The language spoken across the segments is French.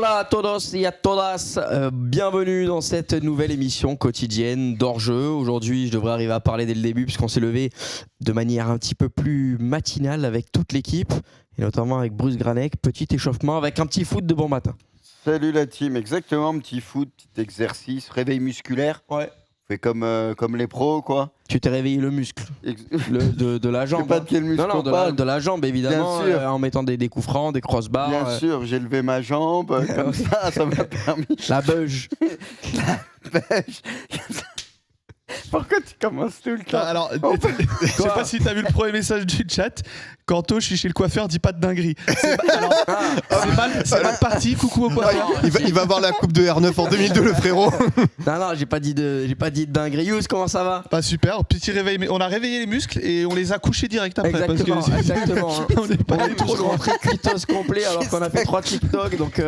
Hola a todos y a todas, bienvenue dans cette nouvelle émission quotidienne d'hors-jeu. Aujourd'hui, je devrais arriver à parler dès le début puisqu'on s'est levé de manière un petit peu plus matinale avec toute l'équipe et notamment avec Bruce Granek. Petit échauffement avec un petit foot de bon matin. Salut la team, exactement, petit foot, petit exercice, réveil musculaire. Ouais. Fait comme les pros, quoi. Tu t'es réveillé le muscle de la jambe. Je sais pas de quel muscle on de parle. de la jambe évidemment, Bien sûr. en mettant des coups francs, des crossbars. Bien sûr, j'ai levé ma jambe, comme ça m'a permis. La beuge. Pêche. Pourquoi tu commences tout le temps? Alors, je sais pas si t'as vu le premier message du chat. Kanto, je suis chez le coiffeur, dis pas de dinguerie. C'est mal parti, coucou au coiffeur. Il va avoir la coupe de R9 en 2002, le frérot. Non, j'ai pas dit de dinguerie. Yous, comment ça va? Pas super, petit réveil. On a réveillé les muscles et on les a couchés direct après. Exactement. On est pas On est tous rentrés cuitos complet alors qu'on a fait 3 TikTok. Donc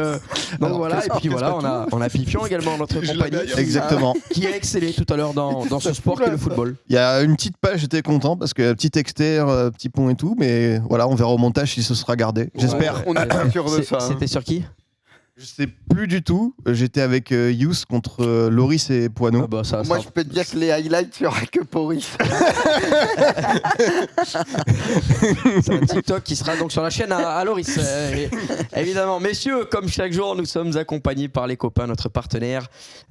voilà. Et puis voilà, on a Pipion également, notre compagnie. Exactement. Qui a excellé tout à l'heure dans ce sport qu'est le football. Il y a une petite page, j'étais content parce que petit externe, petit pont et tout, mais voilà, on verra au montage si ce sera gardé. J'espère. On est pas sûr de ça. C'était sur qui? Je sais plus du tout. J'étais avec Yous contre Loris et Poineau. Moi, je peux te dire que les highlights, il n'y aura que Poris. C'est un TikTok qui sera donc sur la chaîne à Loris. Évidemment, messieurs, comme chaque jour, nous sommes accompagnés par les copains, notre partenaire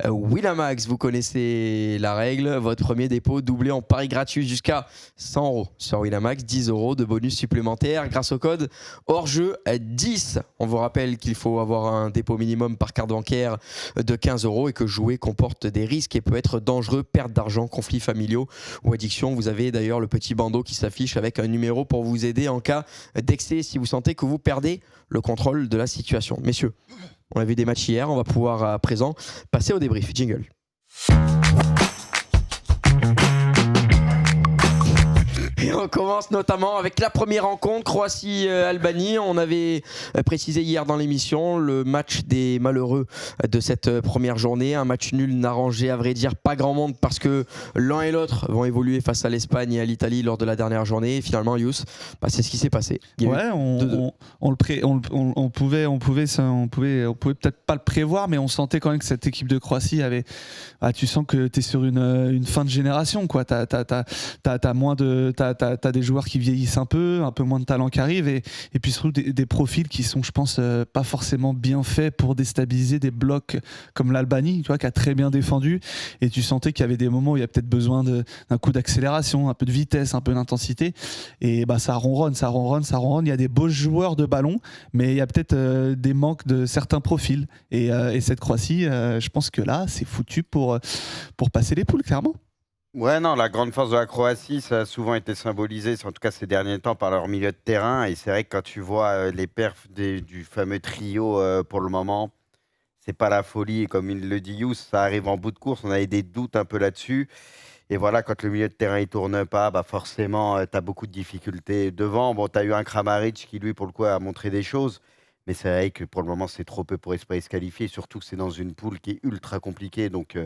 Winamax. Vous connaissez la règle. Votre premier dépôt doublé en pari gratuit jusqu'à 100 € sur Winamax. 10 € de bonus supplémentaires grâce au code hors-jeu 10. On vous rappelle qu'il faut avoir un dépôt minimum par carte bancaire de 15 € et que jouer comporte des risques et peut être dangereux, perte d'argent, conflits familiaux ou addiction. Vous avez d'ailleurs le petit bandeau qui s'affiche avec un numéro pour vous aider en cas d'excès si vous sentez que vous perdez le contrôle de la situation. Messieurs, on a vu des matchs hier, on va pouvoir à présent passer au débrief. Jingle. Et on commence notamment avec la première rencontre, Croatie-Albanie. On avait précisé hier dans l'émission le match des malheureux de cette première journée. Un match nul n'arrangeait à vrai dire pas grand monde parce que l'un et l'autre vont évoluer face à l'Espagne et à l'Italie lors de la dernière journée. Et finalement, Yous, c'est ce qui s'est passé. Ouais, on pouvait peut-être pas le prévoir, mais on sentait quand même que cette équipe de Croatie avait. Tu sens que tu es sur une fin de génération, quoi. T'as des joueurs qui vieillissent un peu moins de talent qui arrive et puis surtout des profils qui sont, je pense, pas forcément bien faits pour déstabiliser des blocs comme l'Albanie, tu vois, qui a très bien défendu, et tu sentais qu'il y avait des moments où il y a peut-être besoin d'un coup d'accélération, un peu de vitesse, un peu d'intensité, et ça ronronne. Il y a des beaux joueurs de ballon, mais il y a peut-être des manques de certains profils, et cette Croatie, je pense que là, c'est foutu pour passer les poules, clairement. Ouais, non, la grande force de la Croatie, ça a souvent été symbolisé, en tout cas ces derniers temps, par leur milieu de terrain. Et c'est vrai que quand tu vois les perfs du fameux trio pour le moment, c'est pas la folie. Et comme il le dit Yous, ça arrive en bout de course. On avait des doutes un peu là-dessus. Et voilà, quand le milieu de terrain ne tourne pas, forcément, tu as beaucoup de difficultés devant. Bon, tu as eu un Kramaric qui, lui, pour le coup, a montré des choses. Mais c'est vrai que pour le moment, c'est trop peu pour espérer se qualifier. Surtout que c'est dans une poule qui est ultra compliquée. Donc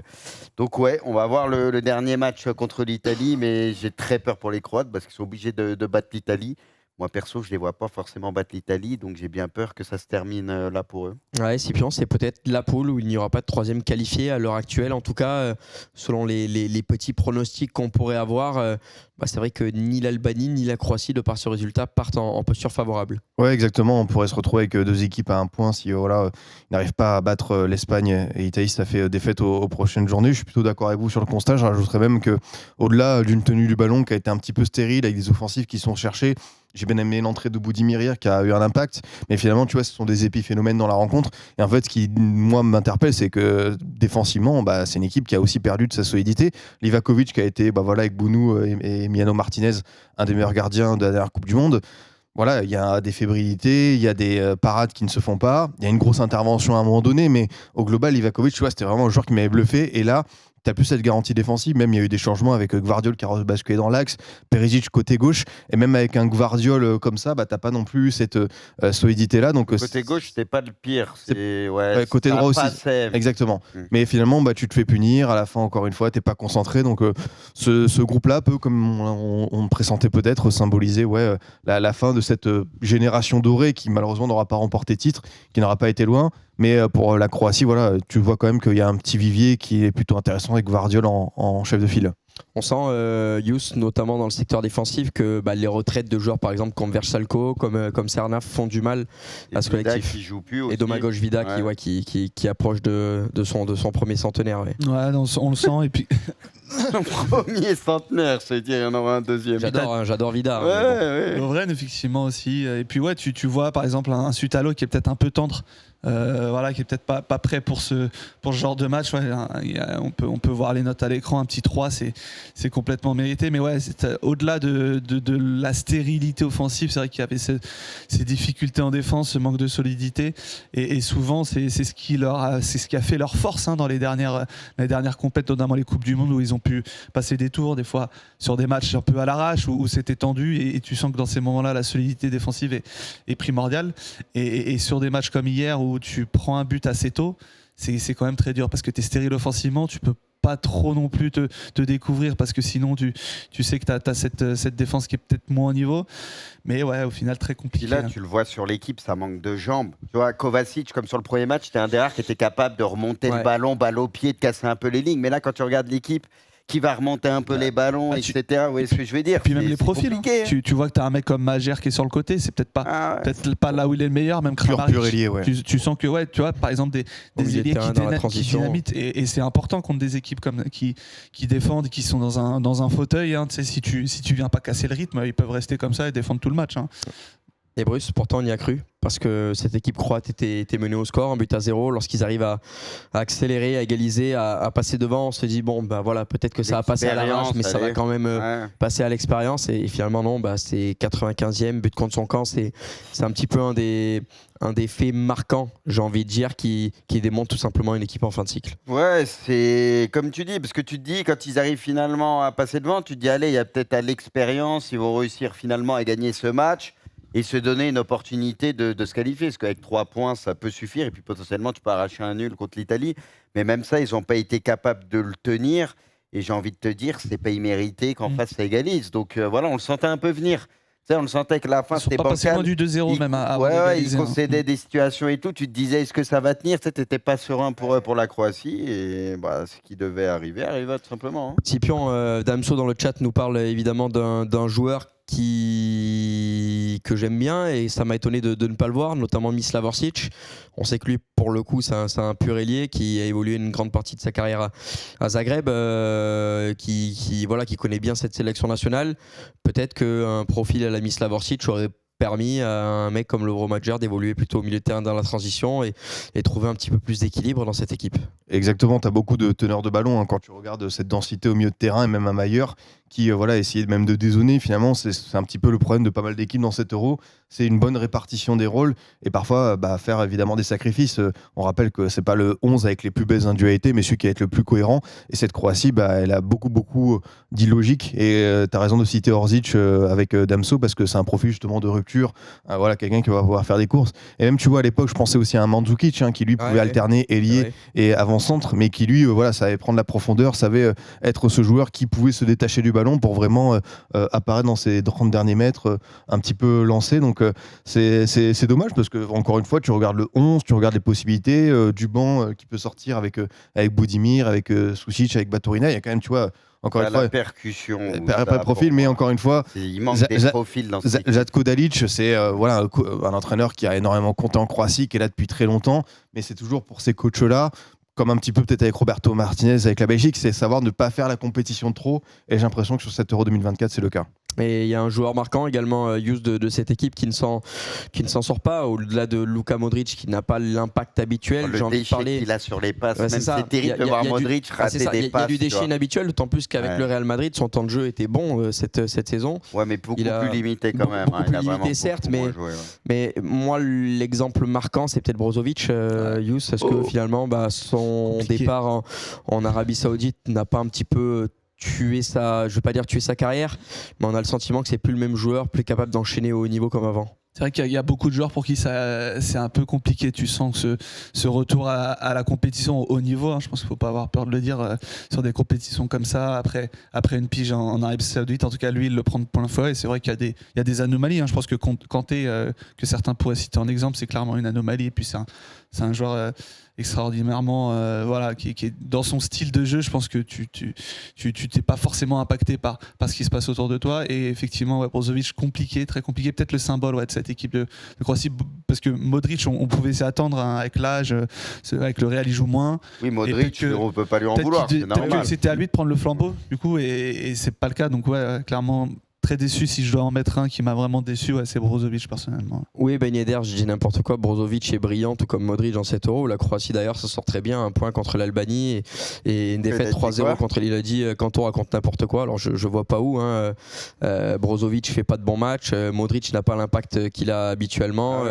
ouais, on va voir le dernier match contre l'Italie. Mais j'ai très peur pour les Croates parce qu'ils sont obligés de battre l'Italie. Moi, perso, je ne les vois pas forcément battre l'Italie. Donc j'ai bien peur que ça se termine là pour eux. Ouais, Scipion, c'est peut-être la poule où il n'y aura pas de troisième qualifié à l'heure actuelle. En tout cas, selon les petits pronostics qu'on pourrait avoir, c'est vrai que ni l'Albanie ni la Croatie, de par ce résultat, partent en posture favorable. Ouais, exactement. On pourrait se retrouver avec deux équipes à un point si ils n'arrivent pas à battre l'Espagne et l'Italie. Ça fait défaite aux prochaines journées. Je suis plutôt d'accord avec vous sur le constat. Je rajouterais même qu'au-delà d'une tenue du ballon qui a été un petit peu stérile avec des offensives qui sont cherchées, j'ai bien aimé l'entrée de Boudimir qui a eu un impact, mais finalement, tu vois, ce sont des épiphénomènes dans la rencontre. Et en fait, ce qui, moi, m'interpelle, c'est que défensivement, c'est une équipe qui a aussi perdu de sa solidité. Livakovic qui a été, avec Bounou et Emiliano Martinez, un des meilleurs gardiens de la dernière Coupe du Monde. Voilà, il y a des fébrilités, il y a des parades qui ne se font pas, il y a une grosse intervention à un moment donné, mais au global, Livakovic, tu vois, c'était vraiment un joueur qui m'avait bluffé. Et là, t'as plus cette garantie défensive. Même il y a eu des changements avec Gvardiol qui a rebasculé dans l'axe, Perisic côté gauche, et même avec un Gvardiol comme ça, t'as pas non plus cette solidité là. Donc côté gauche, c'était pas le pire. Côté droit aussi. Passait. Exactement. Mais finalement, tu te fais punir. À la fin, encore une fois, t'es pas concentré. Donc ce groupe-là peut, comme on pressentait peut-être, symboliser la fin de cette génération dorée qui malheureusement n'aura pas remporté titre, qui n'aura pas été loin. Mais pour la Croatie, voilà, tu vois quand même qu'il y a un petit vivier qui est plutôt intéressant avec Gvardiol en chef de file. On sent, Yous, notamment dans le secteur défensif, que les retraites de joueurs, par exemple, comme Versalco, comme Serna, font du mal à ce collectif. Qui joue plus aussi. Et Domagoj Vida qui approche de son premier centenaire. Ouais. Ouais, on le sent. Et puis, Son premier centenaire, je veux dire, il y en aura un deuxième. J'adore Vida. Ouais. Lovren, effectivement aussi. Et puis ouais, tu vois par exemple un Sutalo qui est peut-être un peu tendre, qui est peut-être pas prêt pour ce genre de match. Ouais, on peut voir les notes à l'écran, un petit 3, c'est complètement mérité. Mais ouais, au-delà de la stérilité offensive, c'est vrai qu'il y avait ces difficultés en défense, ce manque de solidité. Et souvent, c'est ce qui a fait leur force dans les dernières compètes, notamment les Coupes du Monde, où ils ont pu passer des tours, des fois sur des matchs un peu à l'arrache, où c'était tendu. Et tu sens que dans ces moments-là, la solidité défensive est primordiale. Et sur des matchs comme hier, où tu prends un but assez tôt, c'est quand même très dur, parce que tu es stérile offensivement, tu peux pas trop non plus te découvrir, parce que sinon tu sais que tu as cette défense qui est peut-être moins au niveau. Mais ouais, au final, très compliqué. Et là, tu le vois sur l'équipe, ça manque de jambes. Tu vois, Kovacic, comme sur le premier match, c'était un des rares qui était capable de remonter le ballon, balle au pied, de casser un peu les lignes. Mais là, quand tu regardes l'équipe qui va remonter un peu les ballons, etc. Vous voyez ce que je veux dire? Et puis même les profils. Tu vois que tu as un mec comme Majer qui est sur le côté, c'est peut-être pas là où il est le meilleur, même Kramaric. Pur ailier, ouais. Tu sens que, tu vois, par exemple, des ailiers qui dynamitent. Et c'est important contre des équipes qui défendent, qui sont dans un fauteuil. Tu sais, si tu viens pas casser le rythme, ils peuvent rester comme ça et défendre tout le match. Et Bruce, pourtant on y a cru, parce que cette équipe croate était menée au score, 1-0. Lorsqu'ils arrivent à accélérer, à égaliser, à passer devant, on se dit peut-être que ça va passer à l'arrache, mais ça va quand même passer à l'expérience. Et finalement non, c'est 95e but contre son camp. C'est un petit peu un des faits marquants, j'ai envie de dire, qui démontre tout simplement une équipe en fin de cycle. Ouais, c'est comme tu dis, parce que tu te dis, quand ils arrivent finalement à passer devant, tu te dis, allez, il y a peut-être à l'expérience, ils vont réussir finalement à gagner ce match et se donner une opportunité de se qualifier. Parce qu'avec 3 points, ça peut suffire. Et puis potentiellement, tu peux arracher un nul contre l'Italie. Mais même ça, ils n'ont pas été capables de le tenir. Et j'ai envie de te dire, c'est pas immérité qu'en face, ça égalise. Donc voilà, on le sentait un peu venir. Tu sais, on le sentait que la fin, c'était bancal. Ils sont pas passés loin du 2-0 même. Ils concédaient des situations et tout. Tu te disais, est-ce que ça va tenir? Tu n'étais pas serein pour la Croatie. Et ce qui devait arriver arriva tout simplement. Scipion Damso dans le chat nous parle évidemment d'un joueur que j'aime bien, et ça m'a étonné de ne pas le voir, notamment Mislav Orsic. On sait que lui, pour le coup, c'est un pur ailier qui a évolué une grande partie de sa carrière à Zagreb, qui connaît bien cette sélection nationale. Peut-être qu'un profil à la Mislav Orsic aurait permis à un mec comme Lovro Majer d'évoluer plutôt au milieu de terrain dans la transition et trouver un petit peu plus d'équilibre dans cette équipe. Exactement, tu as beaucoup de teneurs de ballon quand tu regardes cette densité au milieu de terrain, et même à Mayer qui essayait même de dézonner. Finalement, c'est un petit peu le problème de pas mal d'équipes dans cet Euro. C'est une bonne répartition des rôles et parfois faire évidemment des sacrifices. On rappelle que c'est pas le 11 avec les plus belles individualités, mais celui qui va être le plus cohérent. Et cette Croatie, elle a beaucoup d'illogique. Et tu as raison de citer Orsic avec Damso, parce que c'est un profil justement de rupture. Quelqu'un qui va pouvoir faire des courses. Et même, tu vois, à l'époque, je pensais aussi à un Mandzukic qui lui pouvait alterner ailier et avant-centre, mais qui lui savait prendre la profondeur, savait être ce joueur qui pouvait se détacher du ballon pour vraiment apparaître dans ses 30 derniers mètres, un petit peu lancé. Donc c'est dommage, parce que encore une fois, tu regardes le 11, tu regardes les possibilités du banc qui peut sortir avec Budimir, avec Sušić, avec Baturina. Il y a quand même, tu vois, encore une fois, la percussion. Pas de profil, mais encore une fois, il manque des profils dans cette équipe. Zatko Dalic, c'est un entraîneur qui a énormément compté en Croatie, qui est là depuis très longtemps, mais c'est toujours pour ces coachs-là, comme un petit peu peut-être avec Roberto Martinez, avec la Belgique, c'est savoir ne pas faire la compétition trop, et j'ai l'impression que sur cet Euro 2024, c'est le cas. Et il y a un joueur marquant également, Yous, de cette équipe qui ne s'en sort pas, au-delà de Luka Modric qui n'a pas l'impact habituel. J'ai envie de parler. Il a sur les passes, c'est terrible de voir Modric rater des passes. Il y a du déchet inhabituel, d'autant plus qu'avec le Real Madrid, son temps de jeu était bon cette saison. Ouais, mais beaucoup plus limité quand même. Beaucoup plus limité, certes, mais moi, l'exemple marquant, c'est peut-être Brozovic, Yous. Est-ce que finalement, son départ en Arabie Saoudite n'a pas un petit peu tuer je veux pas dire tuer sa carrière, mais on a le sentiment que c'est plus le même joueur, plus capable d'enchaîner au haut niveau comme avant. C'est vrai qu'il y a beaucoup de joueurs pour qui c'est un peu compliqué. Tu sens que ce retour à la compétition au haut niveau, hein, je pense qu'il ne faut pas avoir peur de le dire, sur des compétitions comme ça, après une pige en Arabie Saoudite, en tout cas lui il le prend de plein fouet. Et c'est vrai qu'il y a des anomalies. Hein. Je pense que Kanté, que certains pourraient citer en exemple, c'est clairement une anomalie. Et puis c'est un joueur extraordinairement qui est dans son style de jeu. Je pense que tu t'es pas forcément impacté par ce qui se passe autour de toi. Et effectivement, Brozovic, compliqué, très compliqué, peut-être le symbole de cette équipe de Croatie, parce que Modric, on pouvait s'y attendre, hein, avec l'âge, avec le Real il joue moins. Oui, Modric, on peut pas lui en vouloir, c'est normal. Peut-être que c'était à lui de prendre le flambeau du coup, et c'est pas le cas. Donc clairement très déçu. Si je dois en mettre un qui m'a vraiment déçu, c'est Brozovic personnellement. Oui, Ben Yedder, je dis n'importe quoi. Brozovic est brillant, tout comme Modric dans cet Euro. La Croatie d'ailleurs se sort très bien, un point contre l'Albanie et une défaite 3-0 contre l'Iladi. Quand on raconte n'importe quoi, alors je vois pas où. Hein. Brozovic fait pas de bons matchs. Modric n'a pas l'impact qu'il a habituellement.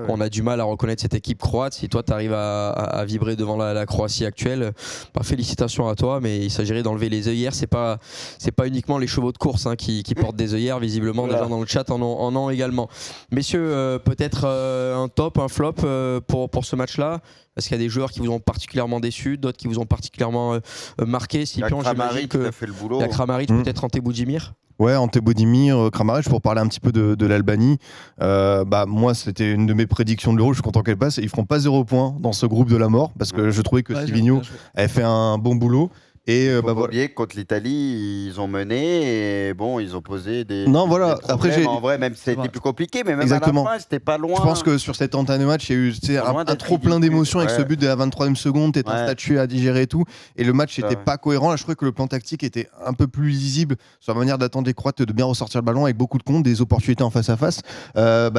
On a du mal à reconnaître cette équipe croate. Si toi tu arrives à vibrer devant la Croatie actuelle, félicitations à toi. Mais il s'agirait d'enlever les œillères. C'est pas uniquement les chevaux de course qui portent des œillères, visiblement. Des gens dans le chat en ont également. Messieurs, peut-être un top, un flop pour ce match-là. Est-ce qu'il y a des joueurs qui vous ont particulièrement déçus, d'autres qui vous ont particulièrement marqué? Scipion, j'imagine que fait le boulot. Il y a Kramaric, peut-être Ante Boudimir. Ouais, Ante Boudimir, Kramaric, pour parler un petit peu de l'Albanie. Moi, c'était une de mes prédictions de l'Euro. Je suis content qu'elle passe. Ils feront pas 0 points dans ce groupe de la mort, parce que je trouvais que Sivigno avait fait un bon boulot. Et faut pas oublier que contre l'Italie, ils ont mené et ils ont posé des. Non, voilà. Des après, en vrai, même si c'était plus compliqué, mais même exactement. À la fin, c'était pas loin. Je pense que sur cette entame de match, il y a eu un trop plein d'émotions avec ce but de la 23e seconde, t'es un statut à digérer et tout. Et le match n'était pas cohérent. Là, je trouvais que le plan tactique était un peu plus lisible sur la manière d'attendre les Croates de bien ressortir le ballon avec beaucoup de comptes, des opportunités en face à face.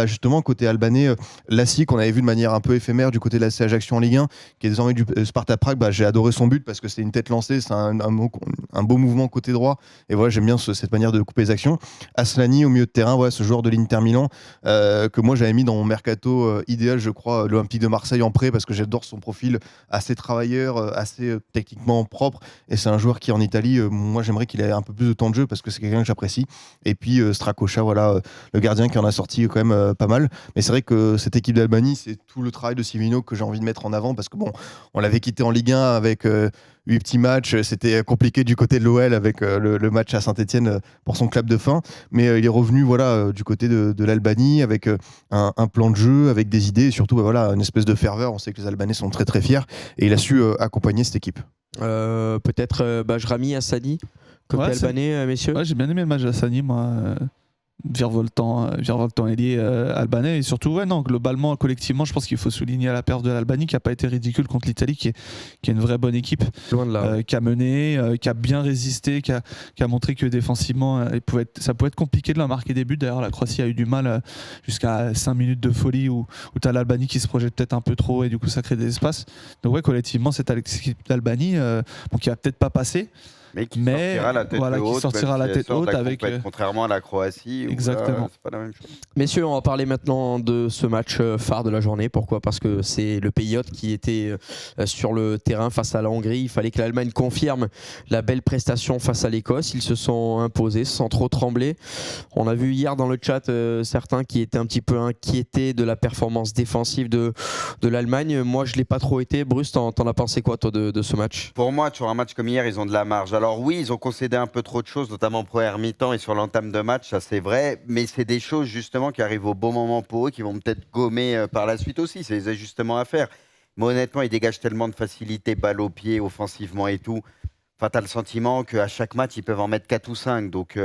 Justement, côté albanais, Lassi, qu'on avait vu de manière un peu éphémère du côté de la CH Ajaccio en Ligue 1, qui est désormais du Sparta Prague, j'ai adoré son but parce que c'est une tête lancée, c'est un beau mouvement côté droit, et voilà, j'aime bien cette manière de couper les actions. Aslani au milieu de terrain, ce joueur de l'Inter Milan que moi j'avais mis dans mon mercato idéal, je crois, l'Olympique de Marseille en prêt, parce que j'adore son profil assez travailleur, assez techniquement propre, et c'est un joueur qui en Italie, moi j'aimerais qu'il ait un peu plus de temps de jeu parce que c'est quelqu'un que j'apprécie. Et puis Strakosha, le gardien qui en a sorti quand même pas mal. Mais c'est vrai que cette équipe d'Albanie, c'est tout le travail de Sivigno que j'ai envie de mettre en avant, parce que on l'avait quitté en Ligue 1 avec 8 petits matchs, c'était compliqué du côté de l'OL avec le match à Saint-Etienne pour son clap de fin, mais il est revenu du côté de l'Albanie avec un plan de jeu, avec des idées, et surtout une espèce de ferveur. On sait que les Albanais sont très très fiers, et il a su accompagner cette équipe. Peut-être Bajrami, Hassani, côté albanais, messieurs. J'ai bien aimé le match d'Hassani, moi. Virevoltant ailier albanais, et surtout globalement, collectivement, je pense qu'il faut souligner la perte de l'Albanie, qui n'a pas été ridicule contre l'Italie, qui est une vraie bonne équipe, loin de là, qui a mené, qui a bien résisté, qui a montré que défensivement ça pouvait être compliqué de leur marquer des buts. D'ailleurs la Croatie a eu du mal jusqu'à 5 minutes de folie où tu as l'Albanie qui se projette peut-être un peu trop, et du coup ça crée des espaces. Donc collectivement cette équipe d'Albanie qui va peut-être pas passer, mais qui sortira la tête haute avec contrairement à la Croatie. Exactement. C'est pas la même chose. Messieurs, on va parler maintenant de ce match phare de la journée. Pourquoi ? Parce que c'est le pays hôte qui était sur le terrain face à la Hongrie. Il fallait que l'Allemagne confirme la belle prestation face à l'Écosse. Ils se sont imposés sans trop trembler. On a vu hier dans le chat certains qui étaient un petit peu inquiétés de la performance défensive de l'Allemagne. Moi, je ne l'ai pas trop été. Bruce, t'en as pensé quoi, toi, de ce match ? Pour moi, sur un match comme hier, ils ont de la marge. Alors oui, ils ont concédé un peu trop de choses, notamment en première mi-temps et sur l'entame de match, ça c'est vrai, mais c'est des choses justement qui arrivent au bon moment pour eux, qui vont peut-être gommer par la suite aussi, c'est des ajustements à faire. Mais honnêtement, ils dégagent tellement de facilité, balle au pied, offensivement et tout. Enfin, tu as le sentiment qu'à chaque match, ils peuvent en mettre 4 ou 5. Donc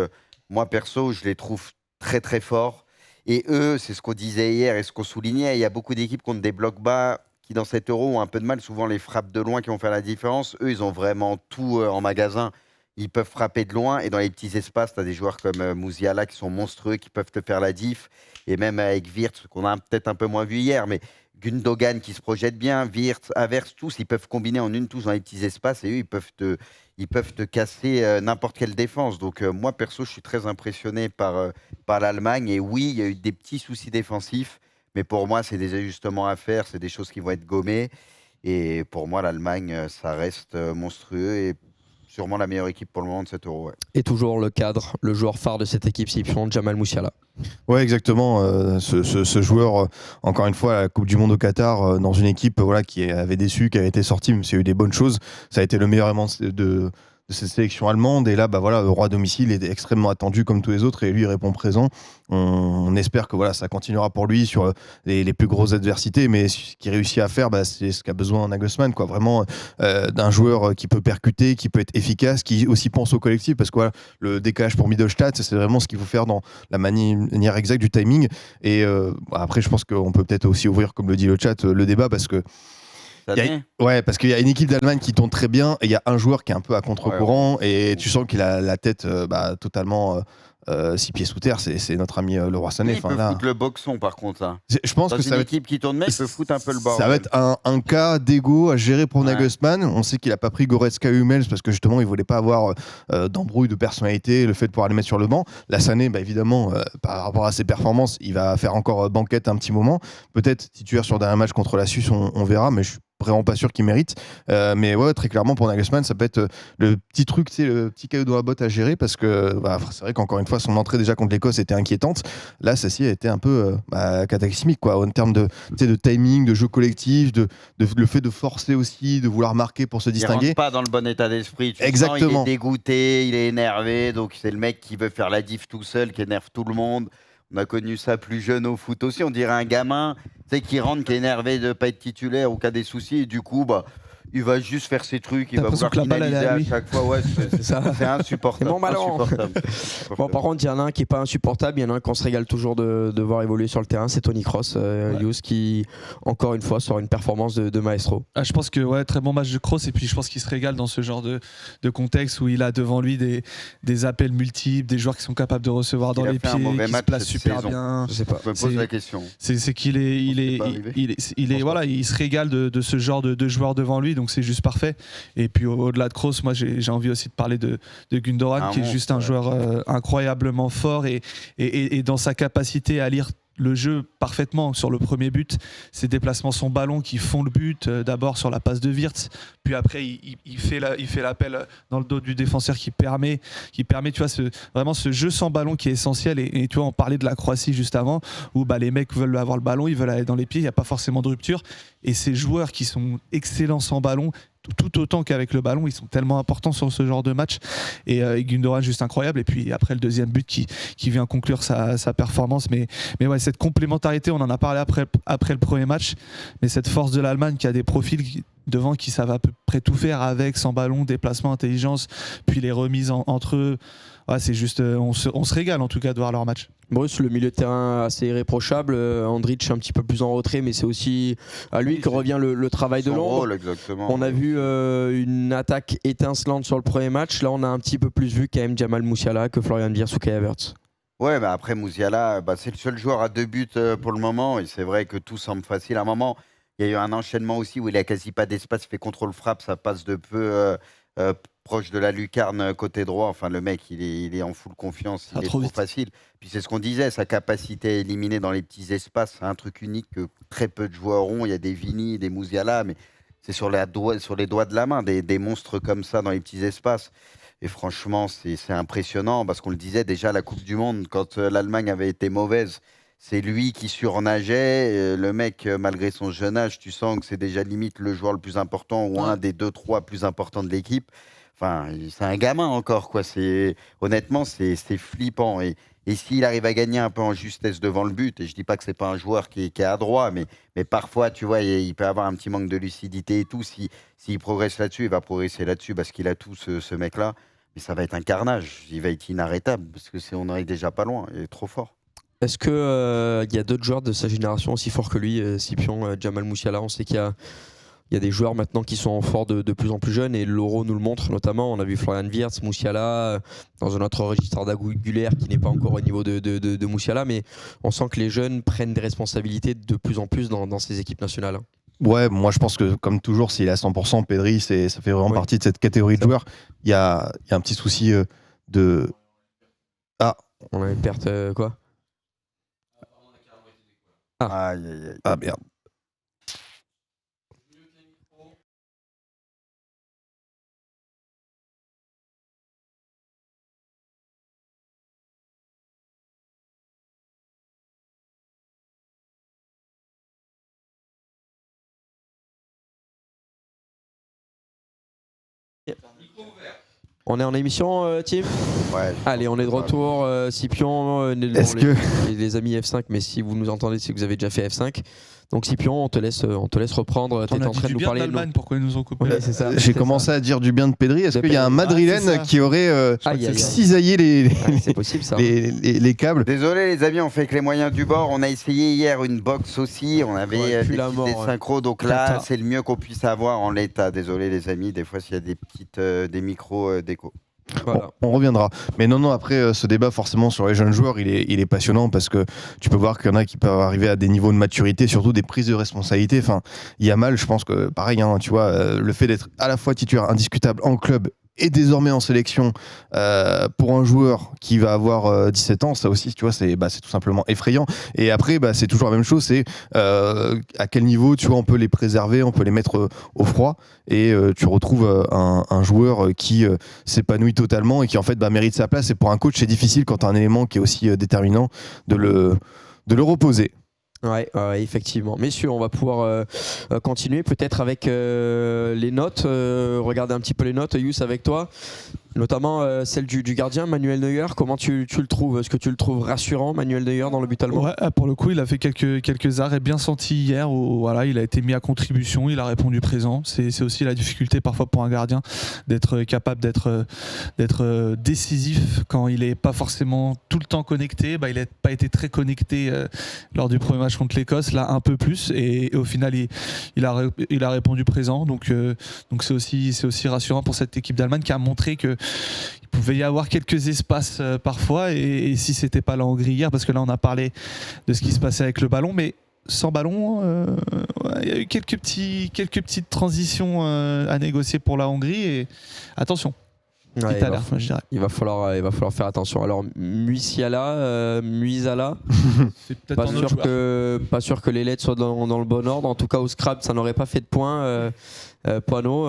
moi, perso, je les trouve très très forts. Et eux, c'est ce qu'on disait hier et ce qu'on soulignait, il y a beaucoup d'équipes contre des blocs bas qui, dans cet Euro, ont un peu de mal. Souvent, les frappes de loin qui vont faire la différence. Eux, ils ont vraiment tout en magasin. Ils peuvent frapper de loin. Et dans les petits espaces, tu as des joueurs comme Musiala qui sont monstrueux, qui peuvent te faire la diff. Et même avec Wirtz, qu'on a peut-être un peu moins vu hier, mais Gundogan qui se projette bien, Wirtz, Havertz, tous, ils peuvent combiner en une tous dans les petits espaces. Et eux, ils peuvent te casser n'importe quelle défense. Donc moi, perso, je suis très impressionné par l'Allemagne. Et oui, il y a eu des petits soucis défensifs. Mais pour moi, c'est des ajustements à faire, c'est des choses qui vont être gommées. Et pour moi, l'Allemagne, ça reste monstrueux. Et sûrement la meilleure équipe pour le moment de cet Euro. Ouais. Et toujours le cadre, le joueur phare de cette équipe Scipion, Jamal Musiala. Ouais, exactement. Ce joueur, encore une fois, à la Coupe du Monde au Qatar, dans une équipe voilà, qui avait déçu, qui avait été sortie, même s'il y a eu des bonnes choses, ça a été le meilleur élément de cette sélection allemande. Et là, bah, voilà, le roi à domicile est extrêmement attendu comme tous les autres et lui il répond présent. On espère que voilà, ça continuera pour lui sur les plus grosses adversités, mais ce qu'il réussit à faire, bah, c'est ce qu'a besoin Nagelsmann, quoi. Vraiment d'un joueur qui peut percuter, qui peut être efficace, qui aussi pense au collectif, parce que voilà, le décalage pour Middelstadt, c'est vraiment ce qu'il faut faire dans la manière exacte du timing. Et après, je pense qu'on peut peut-être aussi ouvrir, comme le dit le chat, le débat, parce que ouais, parce qu'il y a une équipe d'Allemagne qui tourne très bien et il y a un joueur qui est un peu à contre-courant et tu sens qu'il a la tête totalement 6 pieds sous terre. C'est notre ami Leroy Sané. Il peut foutre le boxon par contre. Là. Je pense dans que une ça va équipe qui tourne bien, il peut foutre un peu le bordel. Ça va être un cas d'ego à gérer pour Nagelsmann. On sait qu'il n'a pas pris Goretzka et Hummels parce que justement il voulait pas avoir d'embrouille de personnalité, le fait de pouvoir les mettre sur le banc. La Sané, évidemment, par rapport à ses performances, il va faire encore banquette un petit moment. Peut-être titulaire sur un match contre la Suisse, on verra, mais je suis vraiment pas sûr qu'il mérite. Mais ouais, très clairement pour Nagelsmann, ça peut être le petit truc, le petit caillou dans la botte à gérer parce que c'est vrai qu'encore une fois, son entrée déjà contre l'Écosse était inquiétante. Là, celle-ci a été un peu cataclysmique quoi, en termes de timing, de jeu collectif, le fait de forcer aussi, de vouloir marquer pour se distinguer. Il rentre pas dans le bon état d'esprit. Exactement. Sens, il est dégoûté, il est énervé, donc c'est le mec qui veut faire la diff tout seul, qui énerve tout le monde. On a connu ça plus jeune au foot aussi. On dirait un gamin qui rentre, qui est énervé de ne pas être titulaire ou qui a des soucis. Et du coup, il va juste faire ses trucs. Il va vouloir finaliser à chaque fois. Ouais, c'est insupportable. Bon, bon, par contre, il y en a un qui n'est pas insupportable. Il y en a un qu'on se régale toujours de voir évoluer sur le terrain. C'est Toni Kroos, Yous, qui, encore une fois, sort une performance de maestro. Je pense que très bon match de Kroos. Et puis, je pense qu'il se régale dans ce genre de contexte où il a devant lui des appels multiples, des joueurs qui sont capables de recevoir dans les pieds, qui se placent super bien. Je sais pas. Je me pose la question. C'est qu'il il se régale de ce genre de joueurs devant lui. Donc c'est juste parfait. Et puis au-delà de Kroos, moi j'ai envie aussi de parler de Gundogan, qui est juste un joueur incroyablement fort et dans sa capacité à lire le jeu parfaitement sur le premier but, ses déplacements, son ballon qui font le but, d'abord sur la passe de Wirtz, puis après il fait l'appel dans le dos du défenseur qui permet tu vois, vraiment ce jeu sans ballon qui est essentiel. Et tu vois, on parlait de la Croatie juste avant où les mecs veulent avoir le ballon, ils veulent aller dans les pieds, il n'y a pas forcément de rupture, et ces joueurs qui sont excellents sans ballon, tout autant qu'avec le ballon, ils sont tellement importants sur ce genre de match. Et Gundogan juste incroyable. Et puis après le deuxième but qui vient conclure sa performance. Mais ouais, cette complémentarité, on en a parlé après le premier match, mais cette force de l'Allemagne qui a des profils devant qui savent à peu près tout faire avec, sans ballon, déplacement, intelligence, puis les remises entre eux. Ouais, c'est juste, on se régale en tout cas de voir leur match. Bruce, le milieu de terrain assez irréprochable. Andrich un petit peu plus en retrait, mais c'est aussi à lui que revient le travail de l'ombre. On a vu une attaque étincelante sur le premier match. Là, on a un petit peu plus vu quand même Jamal Musiala que Florian Wirtz ou Kai Havertz. Ouais, après Musiala, c'est le seul joueur à 2 buts pour le moment. Et c'est vrai que tout semble facile. À un moment, il y a eu un enchaînement aussi où il n'a quasi pas d'espace. Il fait contrôle-frappe, ça passe de peu proche de la lucarne côté droit. Enfin, le mec, il est en full confiance. Il est trop facile. Puis c'est ce qu'on disait, sa capacité à éliminer dans les petits espaces, c'est un truc unique que très peu de joueurs ont. Il y a des Vini, des Musiala, mais c'est sur les doigts de la main, des monstres comme ça dans les petits espaces. Et franchement, c'est impressionnant parce qu'on le disait déjà à la Coupe du Monde, quand l'Allemagne avait été mauvaise, c'est lui qui surnageait. Le mec, malgré son jeune âge, tu sens que c'est déjà limite le joueur le plus important ou un des 2-3 plus importants de l'équipe. Enfin, c'est un gamin encore, quoi. Honnêtement, c'est flippant. Et s'il arrive à gagner un peu en justesse devant le but, et je dis pas que c'est pas un joueur qui est adroit, mais parfois, tu vois, il peut avoir un petit manque de lucidité et tout. S'il progresse là-dessus, il va progresser là-dessus parce qu'il a tout, ce mec-là. Mais ça va être un carnage. Il va être inarrêtable parce que on en est déjà pas loin. Il est trop fort. Est-ce qu'il y a d'autres joueurs de sa génération aussi forts que lui, Scipion, Jamal Musiala? On sait qu'il y a des joueurs maintenant qui sont forts de plus en plus jeunes, et l'Euro nous le montre notamment. On a vu Florian Wirtz, Musiala, dans un autre registre d'Aguilera qui n'est pas encore au niveau de Musiala, mais on sent que les jeunes prennent des responsabilités de plus en plus dans ces équipes nationales. Ouais, moi je pense que comme toujours, s'il est à 100%, Pedri, ça fait vraiment partie de cette catégorie de joueurs. Il y a un petit souci de... Ah, on a une perte quoi? Ah merde. On est en émission, Tim ? Ouais. Allez, on est de retour. Scipion, les amis F5, mais si vous nous entendez, c'est que vous avez déjà fait F5. Donc Scipion, on te laisse reprendre. Tu étais en train de nous parler de l'Allemagne, pourquoi ils nous ont coupé Oui, c'est ça. J'ai commencé à dire du bien de Pedri. Est-ce qu'il y a un Madrilène qui aurait cisaillé c'est possible, ça. les câbles? Désolé les amis, on fait avec les moyens du bord. On a essayé hier une box aussi. On avait des synchros. Donc là, c'est le mieux qu'on puisse avoir en l'état. Désolé les amis, des fois s'il y a des micros d'écho. Voilà. On reviendra. Mais non, après ce débat forcément sur les jeunes joueurs, il est passionnant parce que tu peux voir qu'il y en a qui peuvent arriver à des niveaux de maturité, surtout des prises de responsabilité. Enfin, Yamal, je pense que pareil, tu vois, le fait d'être à la fois titulaire indiscutable en club et désormais en sélection pour un joueur qui va avoir 17 ans, ça aussi, tu vois, c'est tout simplement effrayant. Et après, c'est toujours la même chose, c'est à quel niveau, tu vois, on peut les préserver, on peut les mettre au froid, et tu retrouves un joueur qui s'épanouit totalement et qui en fait mérite sa place. Et pour un coach, c'est difficile quand tu as un élément qui est aussi déterminant de le reposer. Ouais, effectivement. Messieurs, on va pouvoir continuer peut-être avec les notes. Regarder un petit peu les notes. Youss, avec toi, notamment celle du gardien, Manuel Neuer. Comment tu le trouves ? Est-ce que tu le trouves rassurant, Manuel Neuer, dans le but allemand ? Ouais, pour le coup, il a fait quelques arrêts bien sentis hier où voilà, il a été mis à contribution, il a répondu présent. C'est aussi la difficulté parfois pour un gardien d'être capable d'être décisif quand il n'est pas forcément tout le temps connecté. Il n'a pas été très connecté lors du premier match contre l'Écosse, là un peu plus, et au final il a répondu présent. Donc c'est aussi rassurant pour cette équipe d'Allemagne qui a montré que il pouvait y avoir quelques espaces parfois, et si c'était pas la Hongrie hier, parce que là on a parlé de ce qui se passait avec le ballon, mais sans ballon, il y a eu quelques petites transitions à négocier pour la Hongrie, et attention. Ouais, il va falloir faire attention. Alors Musiala, c'est peut-être pas sûr que les lettres soient dans le bon ordre. En tout cas au scrap, ça n'aurait pas fait de points. Poineau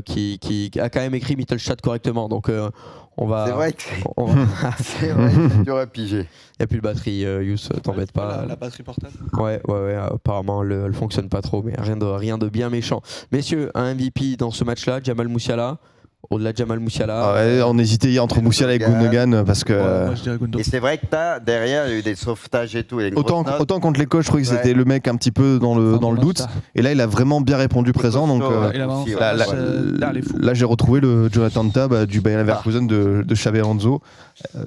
qui a quand même écrit Mittelstadt correctement. Donc on va. C'est vrai que c'est dur à piger. Il n'y a plus de batterie, Youss, t'embête pas. La batterie portable. Ouais, apparemment elle fonctionne pas trop, mais rien de bien méchant. Messieurs, un MVP dans ce match-là, Jamal Musiala. Au-delà de Jamal Musiala. On hésitait entre Musiala et Gundogan parce que. Moi, je dirais Gundogan. Et c'est vrai que derrière, il y a eu des sauvetages et tout. Autant contre l'Écosse, je trouvais que c'était le mec un petit peu dans le doute. Et là, il a vraiment bien répondu présent. Donc là, j'ai retrouvé le Jonathan Tah du Bayer Leverkusen de Xabi Alonso.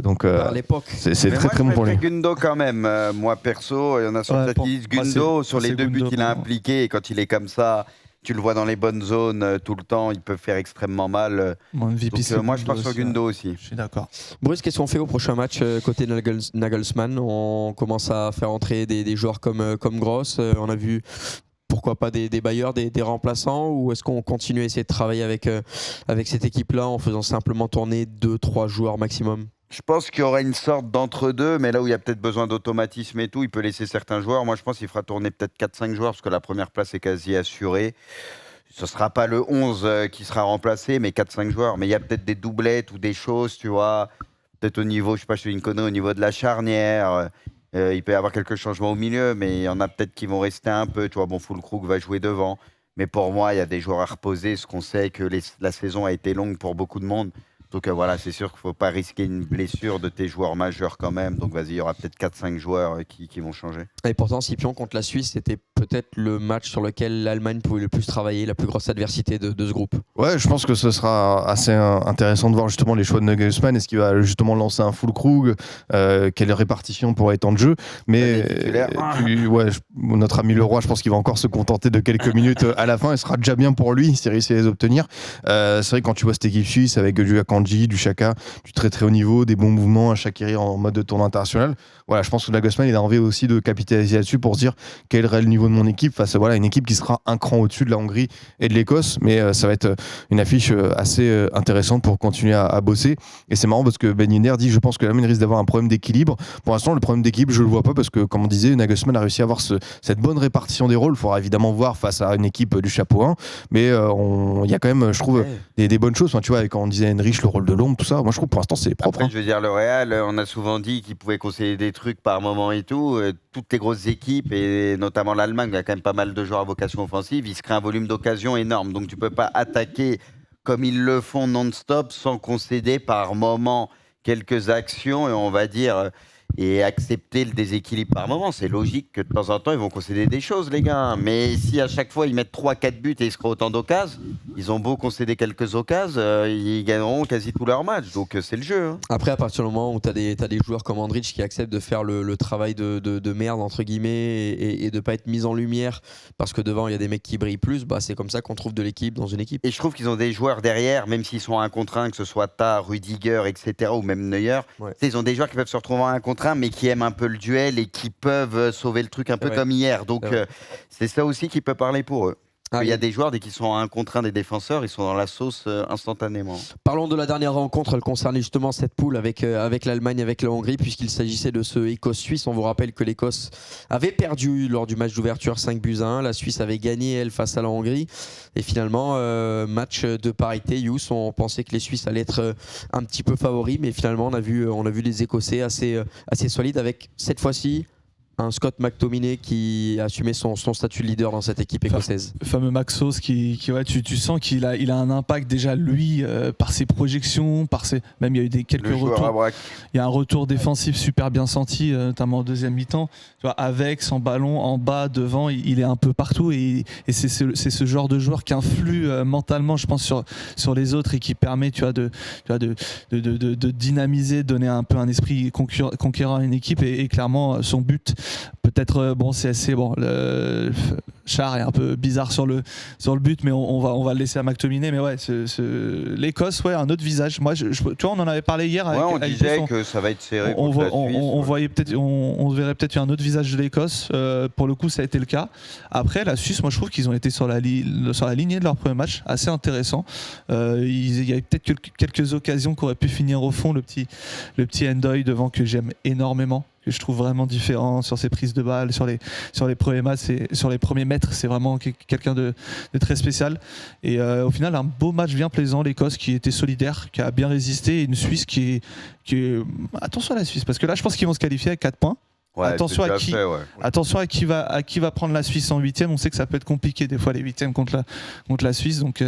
Donc à l'époque. C'est très bon pour lui. Gundo quand même. Moi perso, il y en a certains qui disent Gundo sur les deux buts qu'il a impliqués, et quand il est comme ça. Tu le vois dans les bonnes zones tout le temps, il peut faire extrêmement mal. MVP, donc, moi, je pars sur Gundo aussi. Je suis d'accord. Bruce, qu'est-ce qu'on fait au prochain match côté Nagelsmann ? On commence à faire entrer des joueurs comme Gross. On a vu, pourquoi pas, des bailleurs, des remplaçants, ou est-ce qu'on continue à essayer de travailler avec cette équipe-là en faisant simplement tourner 2-3 joueurs maximum ? Je pense qu'il y aura une sorte d'entre-deux, mais là où il y a peut-être besoin d'automatisme et tout, il peut laisser certains joueurs. Moi, je pense qu'il fera tourner peut-être 4-5 joueurs, parce que la première place est quasi assurée. Ce ne sera pas le 11 qui sera remplacé, mais 4-5 joueurs. Mais il y a peut-être des doublettes ou des choses, tu vois. Peut-être au niveau, je sais pas, je fais une connerie, au niveau de la charnière. Il peut y avoir quelques changements au milieu, mais il y en a peut-être qui vont rester un peu. Tu vois, Füllkrug va jouer devant. Mais pour moi, il y a des joueurs à reposer, ce qu'on sait que la saison a été longue pour beaucoup de monde. Donc voilà, c'est sûr qu'il ne faut pas risquer une blessure de tes joueurs majeurs quand même. Donc vas-y, il y aura peut-être 4-5 joueurs qui vont changer. Et pourtant, Scipion contre la Suisse, c'était peut-être le match sur lequel l'Allemagne pouvait le plus travailler, la plus grosse adversité de ce groupe. Ouais, je pense que ce sera assez intéressant de voir justement les choix de Nagelsmann. Est-ce qu'il va justement lancer un Füllkrug, quelle répartition pourra être en jeu. Mais notre ami Leroy, je pense qu'il va encore se contenter de quelques minutes à la fin. Il sera déjà bien pour lui s'il réussit à les obtenir. C'est vrai que quand tu vois cette équipe suisse avec du Akanji, du Xhaka, du très très haut niveau, des bons mouvements, un Shaqiri en mode de tournoi international. Voilà, je pense que Nagelsmann, il a envie aussi de capitaliser là-dessus pour se dire quel est le niveau de mon équipe face à une équipe qui sera un cran au-dessus de la Hongrie et de l'Écosse. Mais ça va être une affiche assez intéressante pour continuer à bosser. Et c'est marrant parce que Ben Yedder dit, je pense que l'Allemagne risque d'avoir un problème d'équilibre. Pour l'instant, le problème d'équilibre, je le vois pas parce que, comme on disait, Nagelsmann a réussi à avoir cette bonne répartition des rôles. Il faudra évidemment voir face à une équipe du chapeau 1. Mais il y a quand même, je trouve, des bonnes choses. Enfin, tu vois, quand on disait Henrich, le rôle de l'ombre, tout ça, moi je trouve pour l'instant c'est propre. Après, je veux dire, le Real, on a souvent dit qu'il pouvait conseiller des trucs par moment et tout. Toutes les grosses équipes, et notamment l'Allemagne, il y a quand même pas mal de joueurs à vocation offensive, il se crée un volume d'occasion énorme. Donc tu peux pas attaquer comme ils le font non-stop, sans concéder par moment quelques actions, et on va dire, et accepter le déséquilibre par moment. C'est logique que de temps en temps, ils vont concéder des choses, les gars. Mais si à chaque fois, ils mettent 3-4 buts et ils se créent autant d'occasions, ils ont beau concéder quelques occasions, ils gagneront quasi tous leurs matchs. Donc c'est le jeu. Hein. Après, à partir du moment où tu as des joueurs comme Andrich qui acceptent de faire le travail de merde, entre guillemets, et de ne pas être mis en lumière parce que devant, il y a des mecs qui brillent plus, bah, c'est comme ça qu'on trouve de l'équipe dans une équipe. Et je trouve qu'ils ont des joueurs derrière, même s'ils sont 1 contre 1, que ce soit Tah, Rudiger, etc., ou même Neuer. Ouais. Ils ont des joueurs qui peuvent se retrouver en 1 contre 1, mais qui aiment un peu le duel et qui peuvent sauver le truc un peu comme hier. Donc c'est ça aussi qui peut parler pour eux. Il y a des joueurs, dès qu'ils sont en 1 contre 1 des défenseurs, ils sont dans la sauce instantanément. Parlons de la dernière rencontre, elle concernait justement cette poule avec l'Allemagne, avec la Hongrie, puisqu'il s'agissait de ce Écosse-Suisse. On vous rappelle que l'Écosse avait perdu lors du match d'ouverture 5-1. La Suisse avait gagné, elle, face à la Hongrie. Et finalement, match de parité. Youss, on pensait que les Suisses allaient être un petit peu favoris, mais finalement, on a vu les Écossais assez solides, avec cette fois-ci un Scott McTominay qui a assumé son statut de leader dans cette équipe écossaise. Le fameux Maxos qui ouais, tu sens qu'il a un impact déjà lui par ses projections, même il y a eu quelques retours. Il y a un retour défensif super bien senti, notamment en deuxième mi-temps. Tu vois, avec, sans ballon, en bas, devant, il est un peu partout et c'est ce genre de joueur qui influe mentalement, je pense, sur les autres et qui permet, tu vois, de dynamiser, donner un peu un esprit conquérant à une équipe et clairement son but. Peut-être c'est assez le Char est un peu bizarre sur le but, mais on va le laisser à McTominay. Mais ouais, l'Écosse, ouais, un autre visage. Moi, tu vois, on en avait parlé hier. On disait que ça va être serré. On verrait peut-être un autre visage de l'Écosse. Pour le coup, ça a été le cas. Après, la Suisse, moi, je trouve qu'ils ont été sur la lignée de leur premier match, assez intéressant. Il y a peut-être quelques occasions qui auraient pu finir au fond. Le petit Endoy devant que j'aime énormément, que je trouve vraiment différent sur ses prises de balles, sur les premiers matchs, sur les premiers mètres, c'est vraiment quelqu'un de très spécial. Et au final, un beau match bien plaisant, l'Écosse qui était solidaire, qui a bien résisté, et une Suisse qui est... Attention à la Suisse, parce que là, je pense qu'ils vont se qualifier avec 4 points. Ouais, attention à qui va prendre la Suisse en 8e. On sait que ça peut être compliqué des fois les 8e contre la Suisse, donc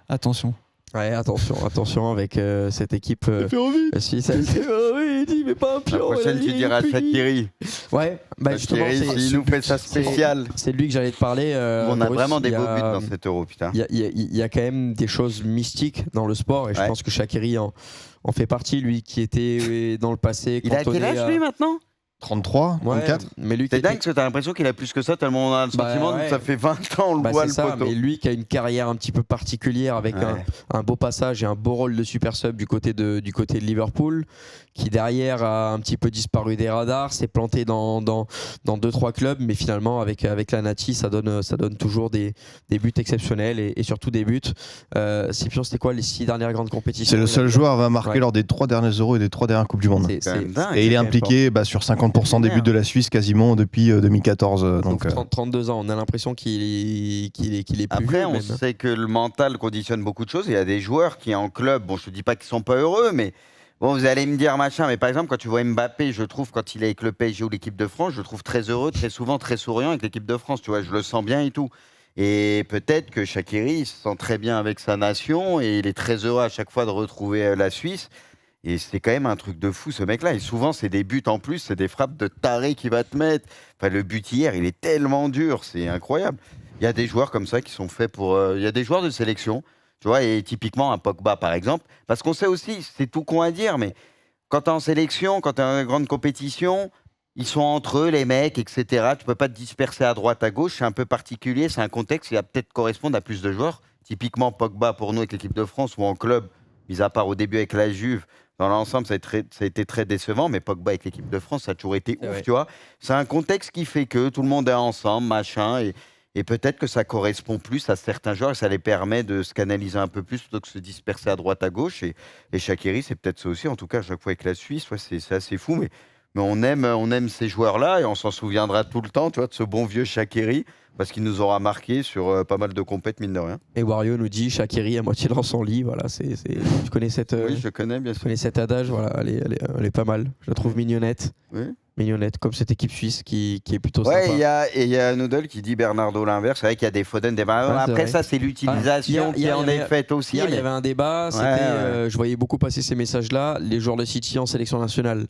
attention. Ouais, attention avec cette équipe. Suisse. Oui, dit, mais pas un pion. La prochaine, tu diras Shaqiri. Ouais, justement, il nous fait ça spécial. C'est lui que j'allais te parler. On a vraiment des beaux buts dans cet Euro, putain. Il y a quand même des choses mystiques dans le sport, et je pense que Shaqiri en fait partie, lui qui était dans le passé. Il a quel âge, lui, maintenant ? 33, 34. Mais lui c'est dingue parce que t'as l'impression qu'il a plus que ça, tellement on a le sentiment que ça fait 20 ans on le voit le poteau. Mais lui qui a une carrière un petit peu particulière avec un beau passage et un beau rôle de super sub du côté de Liverpool, qui derrière a un petit peu disparu des radars, s'est planté dans 2-3 clubs, mais finalement avec la Nati ça donne toujours des buts exceptionnels et surtout des buts. Scipion, c'était quoi les 6 dernières grandes compétitions? C'est le seul joueur à marquer lors des 3 derniers Euros et des 3 dernières Coupes du Monde. Et il est impliqué sur 50% des buts de la Suisse quasiment depuis 2014. Donc 32 ans, on a l'impression qu'il est plus Après, vieux, on même. sait que le mental conditionne beaucoup de choses. Il y a des joueurs qui en club, bon, je te dis pas qu'ils sont pas heureux, mais bon, vous allez me dire machin. Mais par exemple, quand tu vois Mbappé, je trouve quand il est avec le PSG ou l'équipe de France, je le trouve très heureux, très souvent très souriant avec l'équipe de France. Tu vois, je le sens bien et tout. Et peut-être que Shaqiri se sent très bien avec sa nation et il est très heureux à chaque fois de retrouver la Suisse. Et c'est quand même un truc de fou, ce mec-là. Et souvent, c'est des buts en plus, c'est des frappes de taré qu'il va te mettre. Enfin, le but hier, il est tellement dur, c'est incroyable. Il y a des joueurs comme ça qui sont faits pour... Il y a des joueurs de sélection, tu vois, et typiquement un Pogba, par exemple. Parce qu'on sait aussi, c'est tout con à dire, mais quand tu es en sélection, quand tu es en grande compétition, ils sont entre eux, les mecs, etc. Tu peux pas te disperser à droite, à gauche. C'est un peu particulier, c'est un contexte qui va peut-être correspondre à plus de joueurs. Typiquement, Pogba, pour nous, avec l'équipe de France ou en club, mis à part au début avec la Juve, dans l'ensemble, ça a été très décevant, mais Pogba avec l'équipe de France, ça a toujours été ouf, tu vois. C'est un contexte qui fait que tout le monde est ensemble, machin, et peut-être que ça correspond plus à certains joueurs et ça les permet de se canaliser un peu plus plutôt que de se disperser à droite, à gauche. Et Shaqiri, c'est peut-être ça aussi, en tout cas, à chaque fois avec la Suisse, c'est assez fou, mais on aime ces joueurs-là et on s'en souviendra tout le temps, tu vois, de ce bon vieux Shaqiri. Parce qu'il nous aura marqué sur pas mal de compètes, mine de rien. Et Wario nous dit Shaqiri à moitié dans son lit. Voilà, tu connais cette, oui, je connais bien sûr. Tu connais cet adage, voilà, elle est pas mal. Je la trouve mignonnette. Oui. mignonnette, comme cette équipe suisse qui est plutôt Ouais, sympa. il y a Noodle qui dit Bernardo l'inverse. C'est vrai qu'il y a des Foden, des Maradona. Ouais, c'est Après, vrai. ça, c'est l'utilisation Ah, hier, qui en il y est avait- faite aussi. Hier, il y mais- avait un débat, c'était, ouais. je voyais beaucoup passer ces messages-là, les joueurs de City en sélection nationale.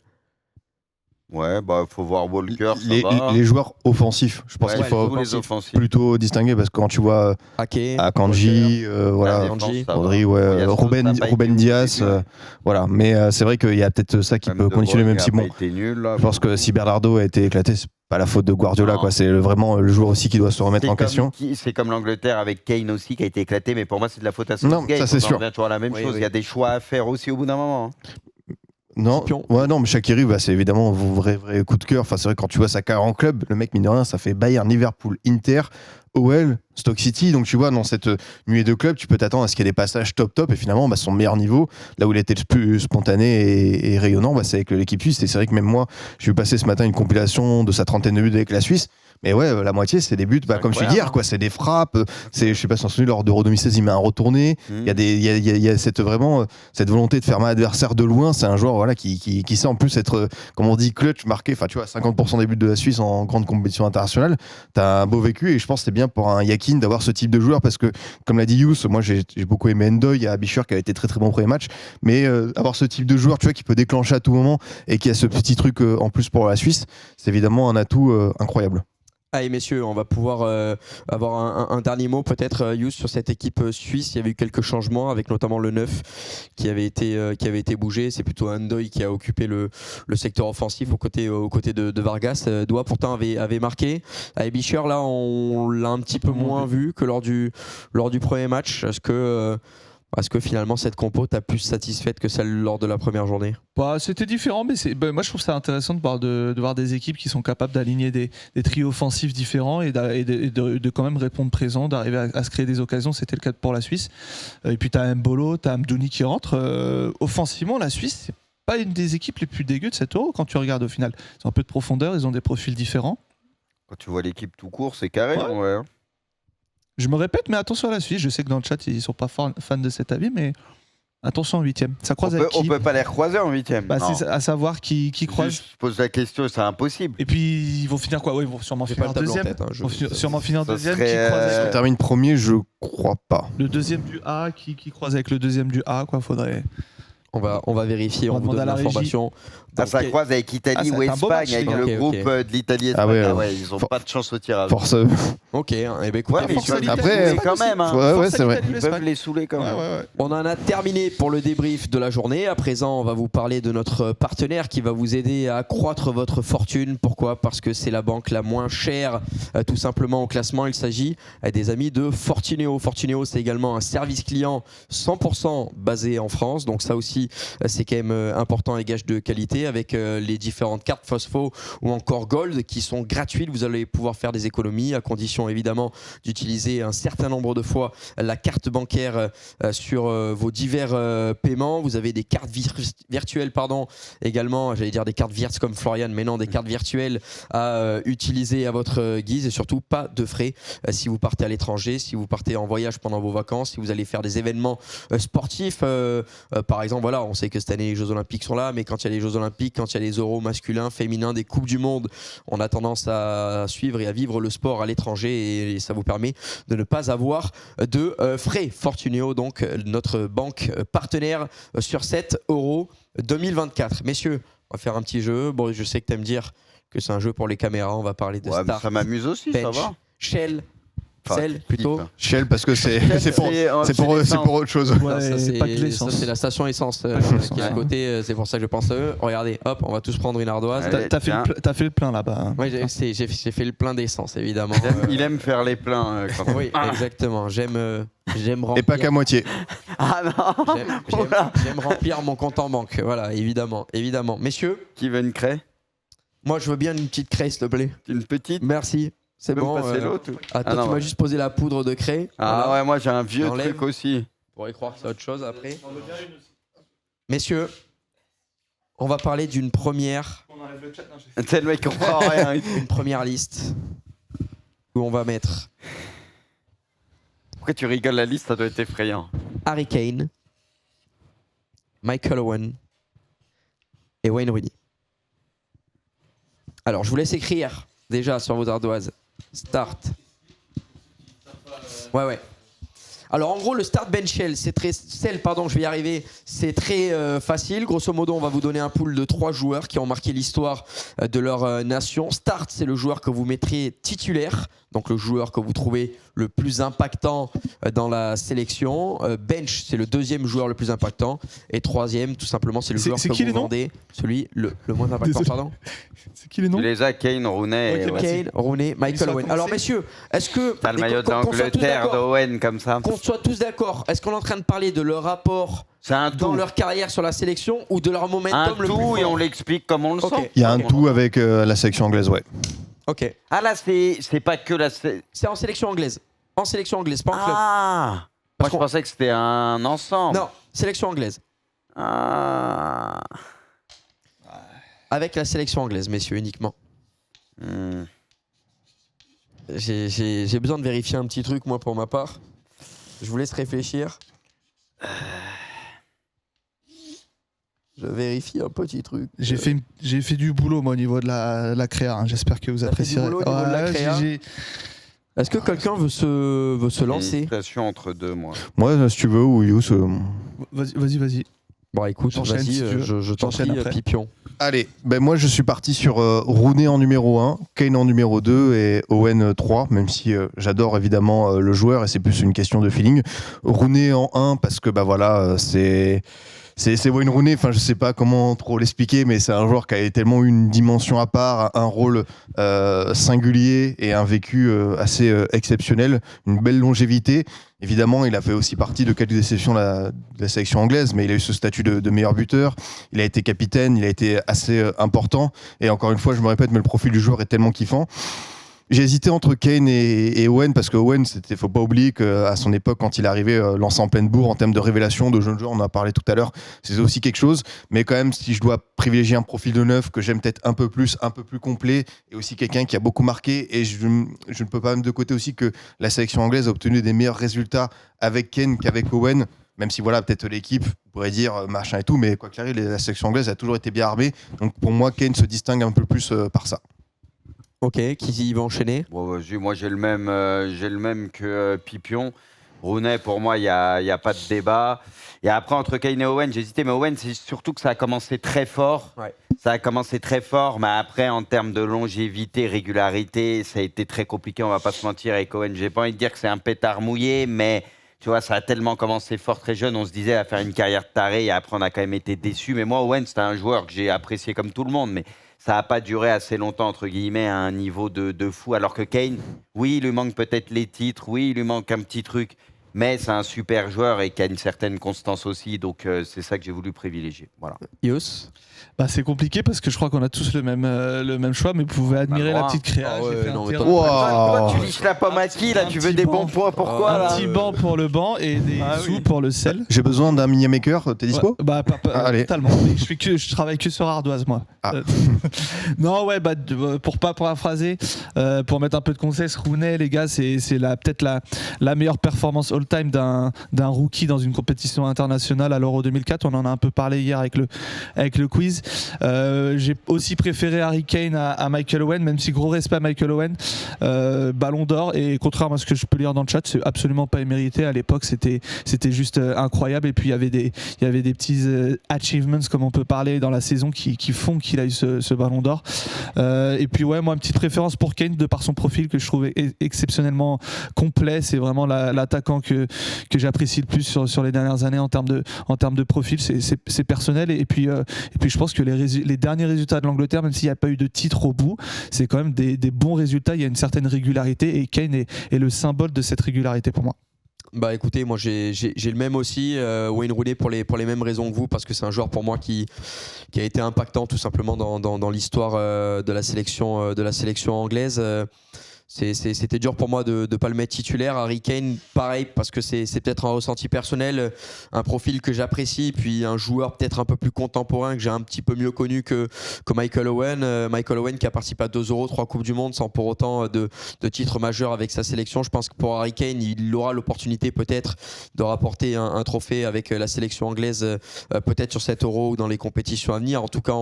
Ouais, bah, faut voir Walker. Ça Les, va. les joueurs offensifs, je pense Ouais, qu'il faut tous les offensifs. plutôt distinguer parce que quand tu vois Ake, Akanji, voilà, La défense, Kanji, ça va. Rodri, Il y a Stones, Ruben, ça a pas Ruben été Diaz, nul, ouais. voilà. Mais c'est vrai qu'il y a peut-être ça qui Même peut De conditionner, Bruyne, même si il a bon, pas été nul, là. je pense que si Bernardo a été éclaté, c'est pas la faute de Guardiola, Non. quoi. C'est vraiment le joueur aussi qui doit se remettre en question. C'est comme l'Angleterre avec Kane aussi qui a été éclaté, mais pour moi c'est de la faute à Non, Southgate. ça, c'est On en sûr. revient toujours à la même Oui, chose. oui. Il y a des choix à faire aussi au bout d'un moment. Non, Scipion. ouais, non, mais Shaqiri, bah, c'est évidemment un vrai coup de cœur. Enfin, c'est vrai, quand tu vois sa carrière en club, le mec, mine de rien, ça fait Bayern, Liverpool, Inter, OL, Stoke City. Donc, tu vois, dans cette nuée de clubs, tu peux t'attendre à ce qu'il y ait des passages top. Et finalement, bah, son meilleur niveau, là où il était le plus spontané et rayonnant, bah, c'est avec l'équipe suisse. Et c'est vrai que même moi, j'ai vu passer ce matin une compilation de sa trentaine de buts avec la Suisse. Mais ouais, la moitié, c'est des buts, bah, comme je t'ai dit hier, quoi. C'est des frappes. Je sais pas si on se souvient, lors d'Euro 2016, il met un retourné. Il y a cette, vraiment cette volonté de faire mal adversaire de loin. C'est un joueur voilà, qui sait en plus être, comme on dit, clutch, marqué. Enfin, tu vois, 50% des buts de la Suisse en grande compétition internationale. T'as un beau vécu et je pense que c'est bien pour un Yakin d'avoir ce type de joueur parce que, comme l'a dit Yous, moi j'ai beaucoup aimé Ndoye, il y a Bichur qui a été très bon premier match. Mais avoir ce type de joueur, tu vois, qui peut déclencher à tout moment et qui a ce petit truc en plus pour la Suisse, c'est évidemment un atout incroyable. Allez messieurs, on va pouvoir avoir un dernier mot peut-être, Yous, sur cette équipe suisse. Il y avait eu quelques changements avec notamment le 9 qui avait été bougé. C'est plutôt Ndoye qui a occupé le secteur offensif aux côtés de Vargas. Doua pourtant avait marqué. Avec Bicheur, là, on l'a un petit peu moins vu que lors du premier match. Est-ce que finalement cette compo t'a plus satisfaite que celle lors de la première journée? Bah, c'était différent, mais moi je trouve ça intéressant de voir des équipes qui sont capables d'aligner des trios offensifs différents et de quand même répondre présent, d'arriver à se créer des occasions. C'était le cas pour la Suisse. Et puis tu as Mbolo, tu as Mdouni qui rentre. Offensivement, la Suisse, c'est pas une des équipes les plus dégueu de cet Euro quand tu regardes au final. Ils ont un peu de profondeur, ils ont des profils différents. Quand tu vois l'équipe tout court, c'est carré. Ouais. Ouais. Je me répète, mais attention à la Suisse. Je sais que dans le chat, ils sont pas fans de cet avis, mais attention en 8e. Ça croise avec On qui peut pas les recroiser en 8e. Bah, c'est à savoir qui croise. Je pose la question, c'est impossible. Et puis ils vont finir quoi? Ouais, ils vont sûrement J'ai finir pas en le tableau en deuxième. tête, hein, Ils vont sûrement finir en Ça deuxième. serait, Qui croise avec On termine premier, je crois pas. le deuxième du A, qui croise avec le deuxième du A, quoi. Faudrait. On va vérifier, On on va vous demander donne à la l'information. Ça Donc, croise avec Italie ça ou va être un beau Espagne, match, avec les gars. le Ok, groupe ok. de l'Italie et Ah ouais, l'Espagne. Ils ont pas de chance au tirage. Force. Ok, eh ben, écoutez, Ouais, mais ils force à peuvent l'Italie, les Après, saouler quand même. hein. Ouais, c'est vrai. Ils peuvent les saouler quand même. on en a terminé pour le débrief de la journée. À présent, on va vous parler de notre partenaire qui va vous aider à accroître votre fortune. Pourquoi? Parce que c'est la banque la moins chère, tout simplement au classement. Il s'agit des amis de Fortuneo. Fortuneo, c'est également un service client 100% basé en France. Donc ça aussi, c'est quand même important et gage de qualité avec les différentes cartes Phospho ou encore Gold qui sont gratuites. Vous allez pouvoir faire des économies à condition évidemment d'utiliser un certain nombre de fois la carte bancaire sur vos divers paiements. Vous avez des cartes virtuelles, également, j'allais dire des cartes virtuelles comme Florian, mais non, des cartes virtuelles à utiliser à votre guise et surtout pas de frais si vous partez à l'étranger, si vous partez en voyage pendant vos vacances, si vous allez faire des événements sportifs. Par exemple, voilà, on sait que cette année les Jeux Olympiques sont là, mais quand il y a les Jeux Olympiques, quand il y a les euros masculins, féminins, des Coupes du Monde, on a tendance à suivre et à vivre le sport à l'étranger et ça vous permet de ne pas avoir de frais. Fortuneo, donc notre banque partenaire sur cet Euro 2024. Messieurs, on va faire un petit jeu. Bon, je sais que tu aimes dire que c'est un jeu pour les caméras. On va parler de Ouais, mais Star, ça m'amuse aussi, ça Bench, va. Shell, Enfin, Cell plutôt. Shell parce que c'est pour autre chose. Ouais, Ça, c'est pas de l'essence. la station essence qui est à côté. C'est pour ça que je pense à eux. Regardez, hop, on va tous prendre une ardoise. Allez. T'as fait le plein là-bas. hein. Ouais, j'ai fait le plein d'essence, évidemment. Il aime faire les pleins. Quand Oui, exactement. J'aime remplir. Et pas qu'à moitié. Ah non J'aime remplir mon compte en banque. Voilà, évidemment. Messieurs, Qui veut une craie? moi je veux bien une petite craie, s'il te plaît. Une petite? Merci. C'est Tu peux me bon. passer l'autre ou- Attends, Ah non, tu m'as ouais. juste posé la poudre de craie. Ah Voilà. ouais, moi j'ai un vieux J'enlève. truc aussi. On pourrait croire que c'est autre chose après. Messieurs, on va parler d'une première C'est le mec qui comprend rien. une première liste où on va mettre Pourquoi tu rigoles, la liste, ça doit être effrayant. Harry Kane, Michael Owen et Wayne Rooney. Alors, je vous laisse écrire déjà sur vos ardoises. Start. Ouais. Alors en gros le start bench shell, c'est très facile. Grosso modo on va vous donner un pool de 3 joueurs qui ont marqué l'histoire de leur nation. Start c'est le joueur que vous mettrez titulaire, donc le joueur que vous trouvez le plus impactant dans la sélection. Bench c'est le deuxième joueur le plus impactant. Et troisième tout simplement c'est le joueur que vous vendez, celui le moins impactant. Pardon. C'est qui les noms? Tu les as, Kane, Rooney. Kane, Rooney, Michael Owen. Alors messieurs, est-ce que... T'as le maillot d'Angleterre d'Owen comme ça. Qu'on soit tous d'accord, est-ce qu'on est en train de parler de leur rapport dans leur carrière sur la sélection ou de leur momentum le plus fort? Et on l'explique comme on le sent. Il y a un tout avec la sélection anglaise, ouais. Ok. Ah là, c'est pas que la... C'est en sélection anglaise. En sélection anglaise, pas en club. Ah moi je pensais que c'était un ensemble. Non, sélection anglaise. Ah. Avec la sélection anglaise, messieurs, uniquement. J'ai besoin de vérifier un petit truc, moi, pour ma part. Je vous laisse réfléchir. Je vérifie un petit truc. J'ai fait du boulot, moi, au niveau de la créa. Hein. J'espère que vous apprécierez. Est-ce que quelqu'un veut se lancer? Une station entre deux, moi. Moi, si tu veux, ou Yous. Vas-y. Bon, écoute, J'enchaîne, vas-y, si tu veux. je t'en prie, J'enchaîne après. Pipion. Allez, moi je suis parti sur Rooney en numéro 1, Kane en numéro 2 et Owen 3, même si j'adore évidemment le joueur et c'est plus une question de feeling. Rooney en 1 parce que c'est Wayne Rooney, enfin je sais pas comment trop l'expliquer, mais c'est un joueur qui a tellement eu une dimension à part, un rôle singulier et un vécu assez exceptionnel, une belle longévité. Évidemment, il a fait aussi partie de quelques déceptions de la sélection anglaise, mais il a eu ce statut de meilleur buteur, il a été capitaine, il a été assez important, et encore une fois, je me répète, mais le profil du joueur est tellement kiffant. J'ai hésité entre Kane et Owen parce que Owen, faut pas oublier qu'à son époque, quand il est arrivé lancé en pleine bourre en termes de révélation, de jeune joueur, on en a parlé tout à l'heure, c'est aussi quelque chose. Mais quand même, si je dois privilégier un profil de neuf que j'aime peut-être un peu plus complet et aussi quelqu'un qui a beaucoup marqué, et je ne peux pas mettre de côté aussi que la sélection anglaise a obtenu des meilleurs résultats avec Kane qu'avec Owen. Même si voilà, peut-être l'équipe pourrait dire machin et tout, mais quoi qu'il arrive, la sélection anglaise a toujours été bien armée. Donc pour moi, Kane se distingue un peu plus par ça. Ok, qui va enchaîner? Bon, moi j'ai le même que Pipion. Rooney, pour moi, il n'y a pas de débat. Et après, entre Kane et Owen, j'ai hésité, mais Owen, c'est surtout que ça a commencé très fort. Ouais. Ça a commencé très fort, mais après, en termes de longévité, régularité, ça a été très compliqué, on va pas se mentir, avec Owen. J'ai pas envie de dire que c'est un pétard mouillé, mais tu vois, ça a tellement commencé fort très jeune, on se disait à faire une carrière de taré, et après, on a quand même été déçus. Mais moi, Owen, c'était un joueur que j'ai apprécié comme tout le monde, mais ça n'a pas duré assez longtemps, entre guillemets, à un niveau de fou. Alors que Kane, oui, il lui manque peut-être les titres, oui, il lui manque un petit truc, mais c'est un super joueur et qui a une certaine constance aussi. Donc, c'est ça que j'ai voulu privilégier. Voilà. Yos? C'est compliqué parce que je crois qu'on a tous le même choix, mais vous pouvez admirer la petite créa. Toi, tu liches la pomme à qui là? Tu veux des bons points? Pourquoi Un là petit banc pour le banc et des sous pour le sel. J'ai besoin d'un mini maker, t'es dispo? Allez. Totalement. Je travaille que sur ardoise, moi. Non, pour pas paraphraser, pour mettre un peu de contexte, Rooney, les gars, c'est peut-être la meilleure performance all-time d'un rookie dans une compétition internationale à l'Euro 2004. On en a un peu parlé hier avec le quiz. J'ai aussi préféré Harry Kane à Michael Owen, même si gros respect à Michael Owen. Ballon d'or, et contrairement à ce que je peux lire dans le chat, c'est absolument pas immérité. À l'époque, c'était juste incroyable. Et puis il y avait des petits achievements, comme on peut parler, dans la saison qui font qu'il a eu ce ballon d'or. Et puis moi, une petite préférence pour Kane de par son profil que je trouvais exceptionnellement complet. C'est vraiment l'attaquant que j'apprécie le plus sur les dernières années en termes de profil. C'est personnel, et puis je pense que les derniers résultats de l'Angleterre, même s'il n'y a pas eu de titre au bout, c'est quand même des bons résultats. Il y a une certaine régularité, et Kane est le symbole de cette régularité pour moi. Bah écoutez, moi j'ai le même aussi, Wayne Rooney pour les mêmes raisons que vous, parce que c'est un joueur pour moi qui a été impactant tout simplement dans l'histoire de la sélection anglaise. C'était dur pour moi de ne pas le mettre titulaire. Harry Kane, pareil, parce que c'est peut-être un ressenti personnel, un profil que j'apprécie, puis un joueur peut-être un peu plus contemporain que j'ai un petit peu mieux connu que Michael Owen. Michael Owen qui a participé à 2 Euros, 3 Coupes du Monde sans pour autant de titre majeur avec sa sélection. Je pense que pour Harry Kane, il aura l'opportunité peut-être de rapporter un trophée avec la sélection anglaise, peut-être sur cet Euro ou dans les compétitions à venir. En tout cas,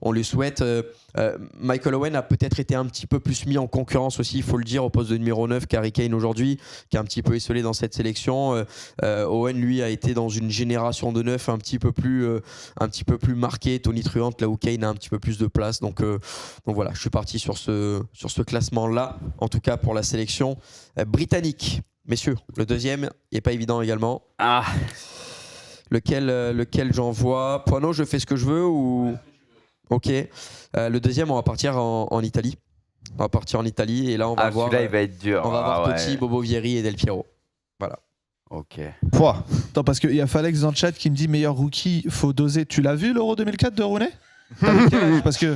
on lui souhaite. Michael Owen a peut-être été un petit peu plus mis en concurrence aussi, il faut le dire, au poste de numéro 9 qu'Harry Kane aujourd'hui, qui est un petit peu esselé dans cette sélection. Owen, lui, a été dans une génération de 9 un petit peu plus marquée, tonitruante, là où Kane a un petit peu plus de place. Donc voilà, je suis parti sur ce classement-là, en tout cas pour la sélection britannique. Messieurs, le deuxième n'est pas évident également. Lequel j'envoie? Poineau, je fais ce que je veux ou... Ok. Le deuxième, on va partir en Italie. On va partir en Italie et là, on va voir. Celui-là, il va être dur. On va voir Totti, Bobo Vieri et Del Piero. Voilà. Ok. Attends, parce qu'il y a Falex dans le chat qui me dit meilleur rookie, faut doser. Tu l'as vu l'Euro 2004 de Rooney? Parce que,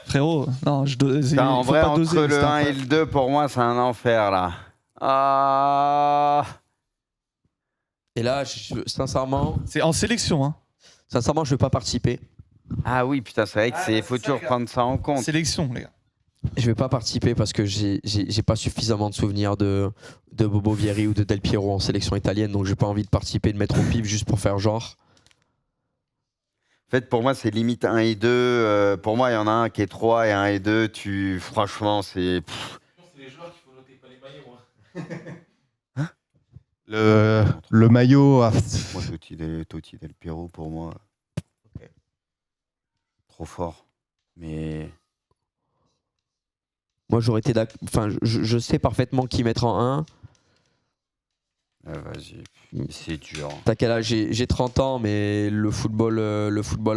frérot, non, en vrai, entre doser, le 1 et le 2, pour moi, c'est un enfer là. Et là, sincèrement. C'est en sélection, hein. Sincèrement, je ne vais pas participer. Ah oui, putain, c'est vrai que faut toujours prendre ça en compte. Sélection, les gars. Je vais pas participer parce que j'ai pas suffisamment de souvenirs de Bobo Vieri ou de Del Piero en sélection italienne, donc j'ai pas envie de participer, de mettre au pif juste pour faire genre. En fait, pour moi, c'est limite 1 et 2. Pour moi, il y en a un qui est 3 et 1 et 2. Franchement, c'est... C'est les joueurs qu'il faut noter, pas les maillots. Hein le maillot... Moi, Totti Del Piero, pour moi... Okay. Trop fort. Mais... Moi, j'aurais été d'accord. Enfin, je sais parfaitement qui mettre en 1. Vas-y, c'est dur. T'as quel âge? J'ai 30 ans, mais le football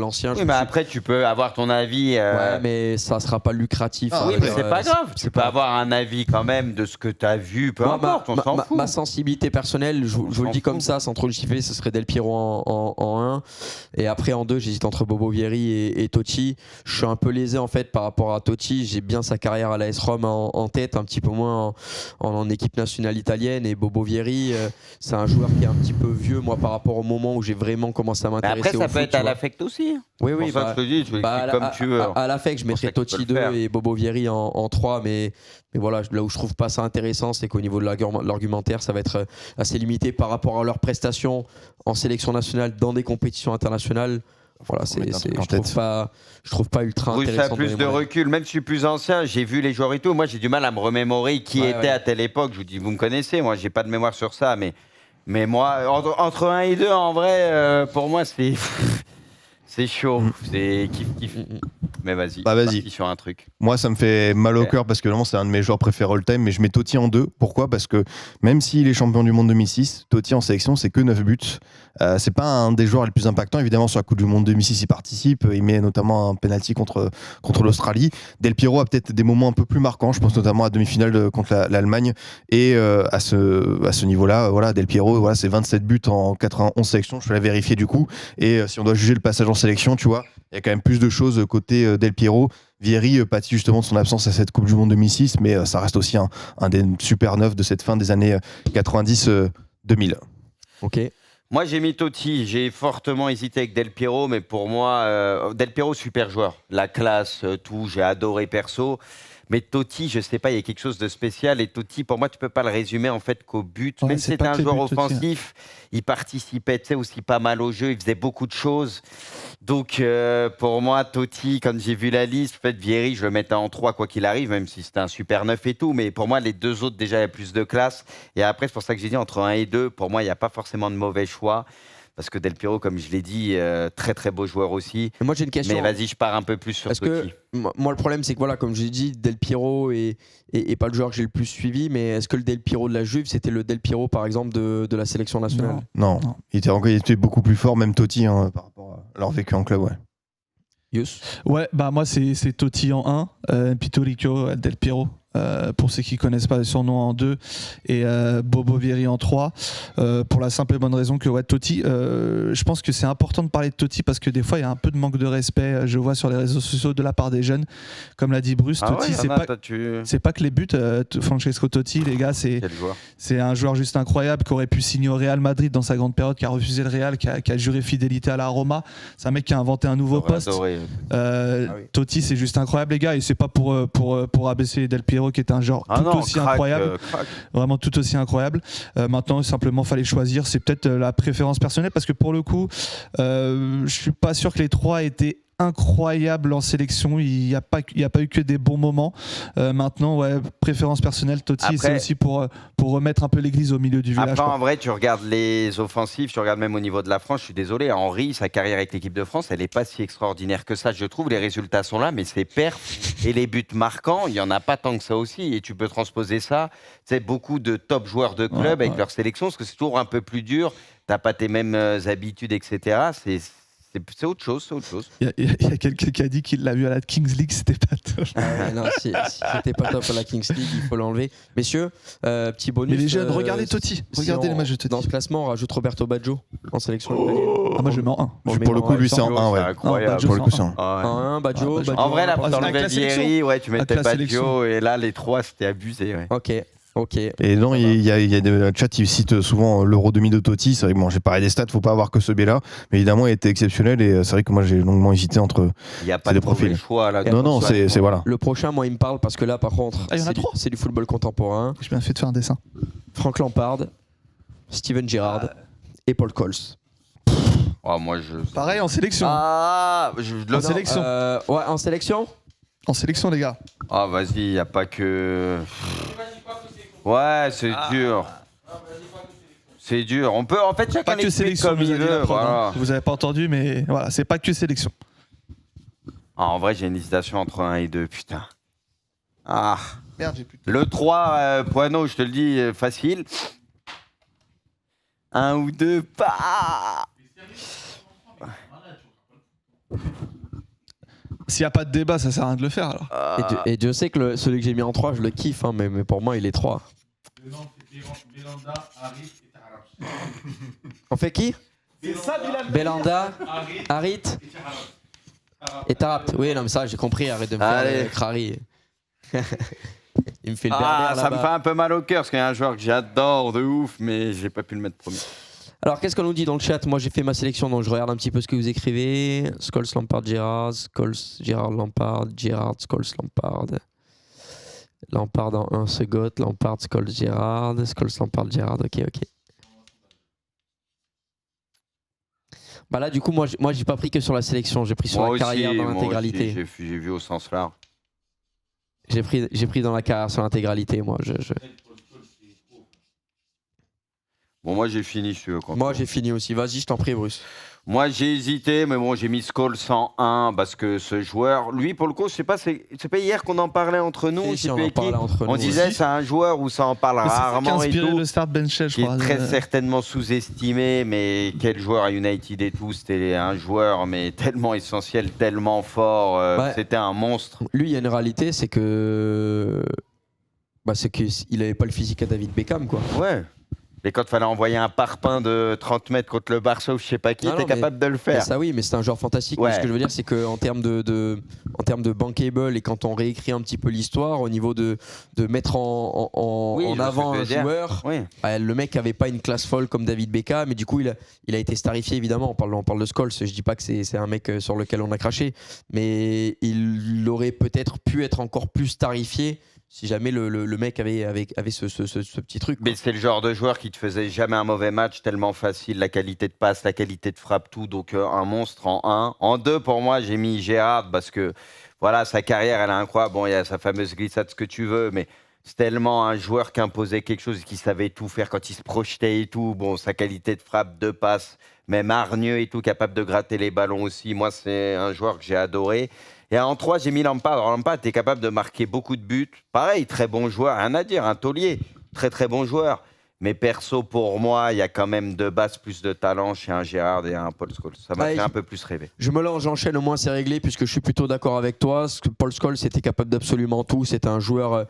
ancien. Oui, mais après, tu peux avoir ton avis. Ouais, mais ça sera pas lucratif. Oui, mais c'est pas grave. Tu peux avoir un avis quand même de ce que tu as vu. Peu importe, on s'en fout. Ma sensibilité personnelle, je vous le dis comme ça, sans trop le chiffrer, ce serait Del Piero en 1. Et après, en 2, j'hésite entre Bobo Vieri et Totti. Je suis un peu lésé en fait par rapport à Totti. J'ai bien sa carrière à l'AS Rome en tête, un petit peu moins en équipe nationale italienne. Et Bobo Vieri, c'est un joueur qui est un petit peu vieux, moi, par rapport au moment où j'ai vraiment commencé à m'intéresser au foot. Après, ça peut être à l'affect aussi. Oui, pour ça que je te dis, tu comme tu veux. À l'affect, je mettrais Totti 2 et Bobo Vieri en 3, mais voilà, là où je trouve pas ça intéressant, c'est qu'au niveau de l'argumentaire, ça va être assez limité par rapport à leurs prestations en sélection nationale dans des compétitions internationales. Voilà, je trouve pas ultra intéressant. Ça a plus de recul. Même si je suis plus ancien, j'ai vu les joueurs et tout. Moi, j'ai du mal à me remémorer qui était à telle époque. Je vous dis, vous me connaissez. Moi, j'ai pas de mémoire sur ça, mais moi, entre 1 et 2, en vrai, pour moi, c'est chaud. C'est kiff. Mais vas-y. Sur un truc. Moi, ça me fait mal au cœur parce que vraiment, c'est un de mes joueurs préférés all time. Mais je mets Totti en 2. Pourquoi? Parce que même s'il est champion du monde 2006, Totti en sélection, c'est que 9 buts. C'est pas un des joueurs les plus impactants. Évidemment, sur la Coupe du Monde 2006, il participe. Il met notamment un penalty contre l'Australie. Del Piero a peut-être des moments un peu plus marquants. Je pense notamment à la demi-finale contre l'Allemagne. Et à ce niveau-là, voilà, Del Piero, voilà, c'est 27 buts en 91 sélections. Je vais la vérifier du coup. Et si on doit juger le passage en sélection, tu vois, il y a quand même plus de choses côté Del Piero. Vieri pâtit justement de son absence à cette Coupe du Monde 2006, mais ça reste aussi un des super neufs de cette fin des années 90-2000. Ok. Moi, j'ai mis Totti. J'ai fortement hésité avec Del Piero, mais pour moi, Del Piero, super joueur. La classe, tout, j'ai adoré perso. Mais Totti, je sais pas, il y a quelque chose de spécial. Et Totti, pour moi, tu peux pas le résumer en fait qu'au but. Ouais, même si c'était un joueur offensif, il participait aussi pas mal au jeu. Il faisait beaucoup de choses. Donc, pour moi, Totti, quand j'ai vu la liste, en fait, Vieri, je le mettais en 3 quoi qu'il arrive, même si c'était un super neuf et tout. Mais pour moi, les deux autres, déjà, il y a plus de classe. Et après, c'est pour ça que j'ai dit entre 1 et 2. Pour moi, il n'y a pas forcément de mauvais choix. Parce que Del Piero, comme je l'ai dit, très très beau joueur aussi. Et moi j'ai une question. Mais vas-y, je pars un peu plus sur Totti. Moi le problème c'est que voilà, comme je l'ai dit, Del Piero est pas le joueur que j'ai le plus suivi, mais est-ce que le Del Piero de la Juve, c'était le Del Piero par exemple de la sélection nationale? Non. Il était beaucoup plus fort, même Totti, par rapport à leur vécu en club, ouais. Yus. Ouais, bah moi c'est Totti en 1, Pitorico, Del Piero. pour ceux qui connaissent pas son nom en 2 et Bobo Vieri en 3 pour la simple et bonne raison que Totti, je pense que c'est important de parler de Totti parce que des fois il y a un peu de manque de respect, je vois sur les réseaux sociaux de la part des jeunes, comme l'a dit Bruce. Totti, c'est pas que les buts. Francesco Totti, les gars, c'est un joueur juste incroyable qui aurait pu signer au Real Madrid dans sa grande période, qui a refusé le Real, qui a juré fidélité à la Roma. C'est un mec qui a inventé un nouveau poste. Totti, c'est juste incroyable, les gars, et c'est pas pour abaisser Del Piero qui est un genre aussi incroyable, vraiment tout aussi incroyable. Maintenant, simplement, fallait choisir. C'est peut-être la préférence personnelle parce que pour le coup, je suis pas sûr que les trois étaient incroyable en sélection, il n'y a pas eu que des bons moments. Maintenant, préférence personnelle, Totti, c'est aussi pour remettre un peu l'église au milieu du village. Après, en vrai, tu regardes les offensifs, tu regardes même au niveau de la France, je suis désolé, Henry, sa carrière avec l'équipe de France, elle n'est pas si extraordinaire que ça, je trouve. Les résultats sont là, mais ses perfs et les buts marquants, il n'y en a pas tant que ça aussi. Et tu peux transposer ça. Tu sais, beaucoup de top joueurs de club avec leur sélection, parce que c'est toujours un peu plus dur. Tu n'as pas tes mêmes habitudes, etc. C'est autre chose, c'est autre chose. Il y a quelqu'un qui a dit qu'il l'a vu à la Kings League, c'était pas top. Non, c'était pas top à la Kings League, il faut l'enlever. Messieurs, petit bonus. Mais les jeunes, regardez Totti, regardez les matchs de Totti. Dans ce classement, on rajoute Roberto Baggio en sélection italienne. Moi je mets en 1. Pour le coup, lui c'est en 1, ouais. Incroyable. Pour le coup, c'est en 1. En 1, Baggio. En vrai, là, pour Avec t'enlever la sélection. Vieri, tu mettais Avec la Baggio, et là, les trois, c'était abusé. Ouais. Ok. Et non, il y a des chats qui citent souvent l'Euro 2000 de Totti. C'est vrai que bon, j'ai parlé des stats, faut pas avoir que ce biais-là. Mais évidemment, il était exceptionnel et c'est vrai que moi j'ai longuement hésité entre il n'y a pas de profil choix là. Non, c'est voilà. Le prochain, moi, il me parle parce que là, par contre, c'est du football contemporain. J'ai bien fait de faire un dessin. Frank Lampard, Steven Gerrard et Paul Scholes. Pareil en sélection. En sélection. Ouais, en sélection. En sélection, les gars. Vas-y, il n'y a pas que. Ouais, c'est dur. C'est dur. On peut, en fait, chacun Pas que sélection, comme il veut. Voilà. Vous avez pas entendu, mais voilà, c'est pas que sélection. En vrai, j'ai une hésitation entre 1 et 2, putain. Merde, j'ai plus de... Le 3, Poineau, je te le dis, facile. 1 ou 2, pas. S'il n'y a pas de débat, ça sert à rien de le faire alors. Et Dieu sait que celui que j'ai mis en 3, je le kiffe, hein, mais pour moi, il est 3. Belanda, Harit et Tarap. On fait qui? Belanda, Harit et Tarap. Oui, non, mais ça, j'ai compris, arrête de me faire crari. Il me fait le berbère ça me fait un peu mal au cœur, parce qu'il y a un joueur que j'adore de ouf, mais j'ai pas pu le mettre premier. Alors, qu'est-ce qu'on nous dit dans le chat? Moi, j'ai fait ma sélection, donc je regarde un petit peu ce que vous écrivez. Scholes, Lampard, Gerrard, Scholes, Gerrard, Lampard, Gerrard, Scholes, Lampard. Lampard en 1, Segot, Lampard, Scholes, Gerrard, Scholes, Lampard, Gerrard. Ok. Bah là, du coup, moi, j'ai pas pris que sur la sélection, j'ai pris sur la carrière dans l'intégralité. J'ai vu au sens large. J'ai pris dans la carrière sur l'intégralité, moi. Bon, moi j'ai fini, si tu veux. Moi j'ai fini aussi. Vas-y, je t'en prie, Bruce. Moi j'ai hésité, mais bon, j'ai mis Scholes 101 parce que ce joueur, lui, pour le coup, je sais pas, c'est pas hier qu'on en parlait entre nous. On disait c'est un joueur où ça en parle rarement et tout. Le start bench, je crois. Qui est très certainement sous-estimé, mais quel joueur à United et tout. C'était un joueur, mais tellement essentiel, tellement fort. C'était un monstre. Lui, il y a une réalité, c'est que. C'est qu'il avait pas le physique à David Beckham, quoi. Ouais. Mais quand il fallait envoyer un parpaing de 30 mètres contre le Barça ou je sais pas qui, t'es capable de le faire. Ça oui, mais c'est un joueur fantastique. Ouais. Ce que je veux dire, c'est qu'en termes de bankable et quand on réécrit un petit peu l'histoire, au niveau de mettre en avant un joueur, le mec avait pas une classe folle comme David Beckham, mais du coup il a été starifié évidemment. On parle de Scholes. Je dis pas que c'est un mec sur lequel on a craché, mais il aurait peut-être pu être encore plus starifié si jamais le mec avait ce petit truc. Mais c'est le genre de joueur qui te faisait jamais un mauvais match, tellement facile, la qualité de passe, la qualité de frappe, tout. Donc un monstre en 1. En 2, pour moi, j'ai mis Gerrard parce que voilà, sa carrière, elle est incroyable. Bon, il y a sa fameuse glissade, ce que tu veux, mais c'est tellement un joueur qui imposait quelque chose, qui savait tout faire quand il se projetait et tout. Bon, sa qualité de frappe, de passe, même hargneux et tout, capable de gratter les ballons aussi. Moi, c'est un joueur que j'ai adoré. Et en 3, j'ai mis Lampard. Alors, Lampard était capable de marquer beaucoup de buts. Pareil, très bon joueur, rien à dire, un taulier. Très, très bon joueur. Mais perso, pour moi, il y a quand même de base plus de talent chez un Gerrard et un Paul Scholes. Ça m'a fait un peu plus rêver. Je me lance, j'enchaîne, au moins c'est réglé, puisque je suis plutôt d'accord avec toi. Paul Scholes était capable d'absolument tout. C'était un joueur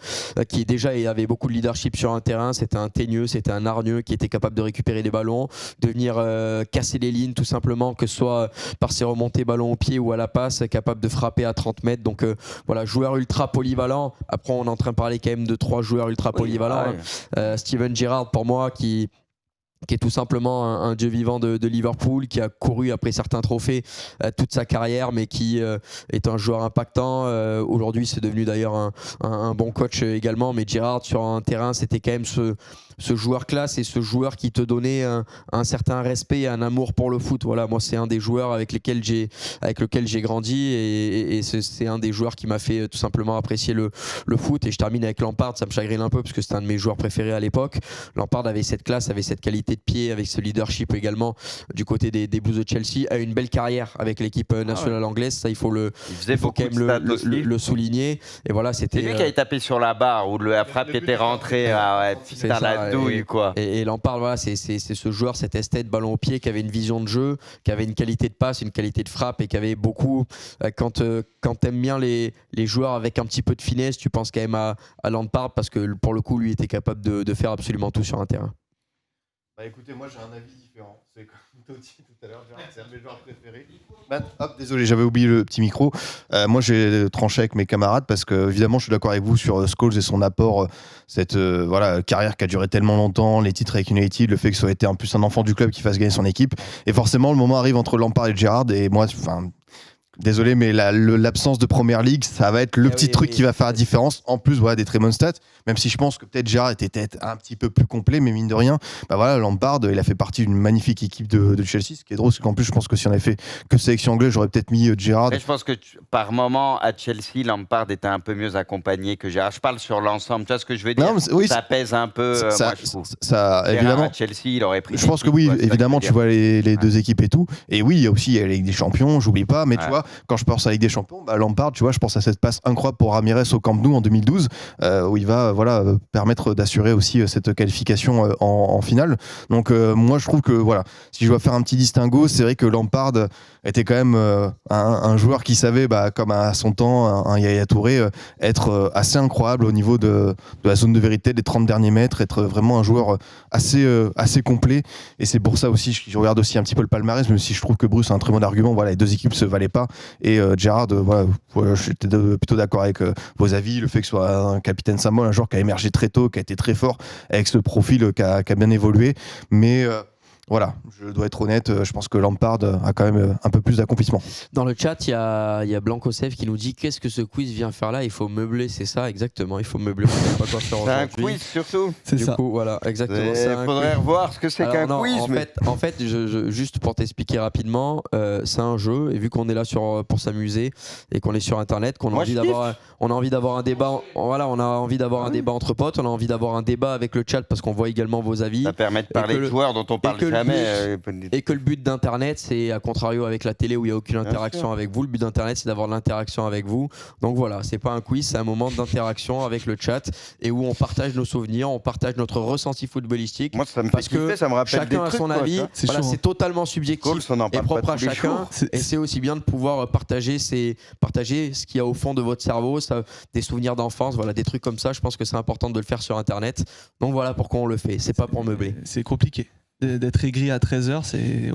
qui déjà avait beaucoup de leadership sur un terrain. C'était un teigneux, c'était un hargneux qui était capable de récupérer des ballons, de venir casser les lignes tout simplement, que ce soit par ses remontées ballon au pied ou à la passe, capable de frapper à 30 mètres. Donc voilà, joueur ultra polyvalent. Après, on est en train de parler quand même de 3 joueurs ultra polyvalents. Steven Gerrard, pour moi, qui est tout simplement un dieu vivant de Liverpool, qui a couru après certains trophées toute sa carrière, mais qui est un joueur impactant. Aujourd'hui, c'est devenu d'ailleurs un bon coach également. Mais Gerrard, sur un terrain, c'était quand même ce joueur classe et ce joueur qui te donnait un certain respect et un amour pour le foot. Voilà, moi, c'est un des joueurs avec lequel j'ai grandi et c'est un des joueurs qui m'a fait tout simplement apprécier le foot. Et je termine avec Lampard, ça me chagrine un peu parce que c'était un de mes joueurs préférés à l'époque. Lampard avait cette classe, avait cette qualité de pied, avec ce leadership également du côté des Blues de Chelsea, a eu une belle carrière avec l'équipe nationale anglaise. Ça, il faut quand même le souligner. Et voilà, c'était lui qui avait tapé sur la barre où la frappe était rentrée. Putain, la douille, quoi. Et Lampard, voilà, c'est ce joueur, cet esthète ballon au pied, qui avait une vision de jeu, qui avait une qualité de passe, une qualité de frappe, et qui avait beaucoup. Quand t'aimes bien les joueurs avec un petit peu de finesse, tu penses quand même à Lampard, parce que pour le coup, lui était capable de faire absolument tout sur un terrain. Bah écoutez, moi j'ai un avis différent. C'est comme Totti tout à l'heure, c'est un de mes joueurs préférés. Hop, désolé, j'avais oublié le petit micro. Moi j'ai tranché avec mes camarades parce que évidemment je suis d'accord avec vous sur Scholes et son apport, cette carrière qui a duré tellement longtemps, les titres avec United, le fait que ce soit été en plus un enfant du club qui fasse gagner son équipe. Et forcément le moment arrive entre Lampard et Gerrard et moi, désolé, mais l'absence de Premier League, ça va être le petit truc qui va faire la différence. En plus, des très bonnes stats. Même si je pense que peut-être Gerrard était peut-être un petit peu plus complet, mais mine de rien, Lampard, il a fait partie d'une magnifique équipe de Chelsea. Ce qui est drôle, c'est qu'en plus, je pense que si on avait fait que sélection anglaise, j'aurais peut-être mis Gerrard. Mais je pense que par moment, à Chelsea, Lampard était un peu mieux accompagné que Gerrard. Je parle sur l'ensemble. Tu vois ce que je veux dire? Non, oui, ça pèse un peu, moi, je trouve. Ça, évidemment. À Chelsea, il aurait pris. Je pense que oui, évidemment, tu vois les deux équipes et tout. Et oui, il y a aussi la Ligue des Champions, j'oublie pas. Mais tu vois, quand je pense à la Ligue des Champions, Lampard, tu vois, je pense à cette passe incroyable pour Ramirez au Camp Nou en 2012, où il va permettre d'assurer aussi cette qualification en finale. Donc moi je trouve que si je dois faire un petit distinguo, c'est vrai que Lampard était quand même un joueur qui savait, comme à son temps un Yaya Touré, être assez incroyable au niveau de la zone de vérité, des 30 derniers mètres, être vraiment un joueur assez complet. Et c'est pour ça aussi je regarde aussi un petit peu le palmarès, même si je trouve que Bruce a un très bon argument. Les deux équipes se valaient pas. Et Gerrard, j'étais plutôt d'accord avec vos avis, le fait que ce soit un capitaine symbole, un joueur qui a émergé très tôt, qui a été très fort, avec ce profil qui a bien évolué. Mais je dois être honnête, je pense que Lampard a quand même un peu plus d'accomplissement. Dans le chat, il y a Blancosev qui nous dit: qu'est-ce que ce quiz vient faire là? Il faut meubler, c'est ça, exactement. Il faut meubler. C'est un quiz surtout. C'est ça. Coup, voilà, exactement. Il faudrait revoir ce que c'est qu'un quiz. En fait, juste pour t'expliquer rapidement, c'est un jeu, et vu qu'on est là pour s'amuser et qu'on est sur Internet, qu'on a envie d'avoir un débat. Voilà, on a envie d'avoir un débat entre potes, on a envie d'avoir un débat avec le chat parce qu'on voit également vos avis. Ça permet de parler de joueurs dont on parle jamais. Et que le but d'Internet, c'est à contrario avec la télé où il n'y a aucune interaction avec vous, le but d'Internet, c'est d'avoir de l'interaction avec vous. Donc voilà, c'est pas un quiz, c'est un moment d'interaction avec le chat et où on partage nos souvenirs, on partage notre ressenti footballistique. Moi, ça me fait kiffer, ça me rappelle chacun des trucs. Chacun a son avis, c'est totalement subjectif et propre à chacun. Et c'est aussi bien de pouvoir partager ce qu'il y a au fond de votre cerveau, des souvenirs d'enfance, des trucs comme ça. Je pense que c'est important de le faire sur Internet. Donc voilà pourquoi on le fait, c'est pas pour meubler. C'est compliqué. D'être aigri à 13h, c'est.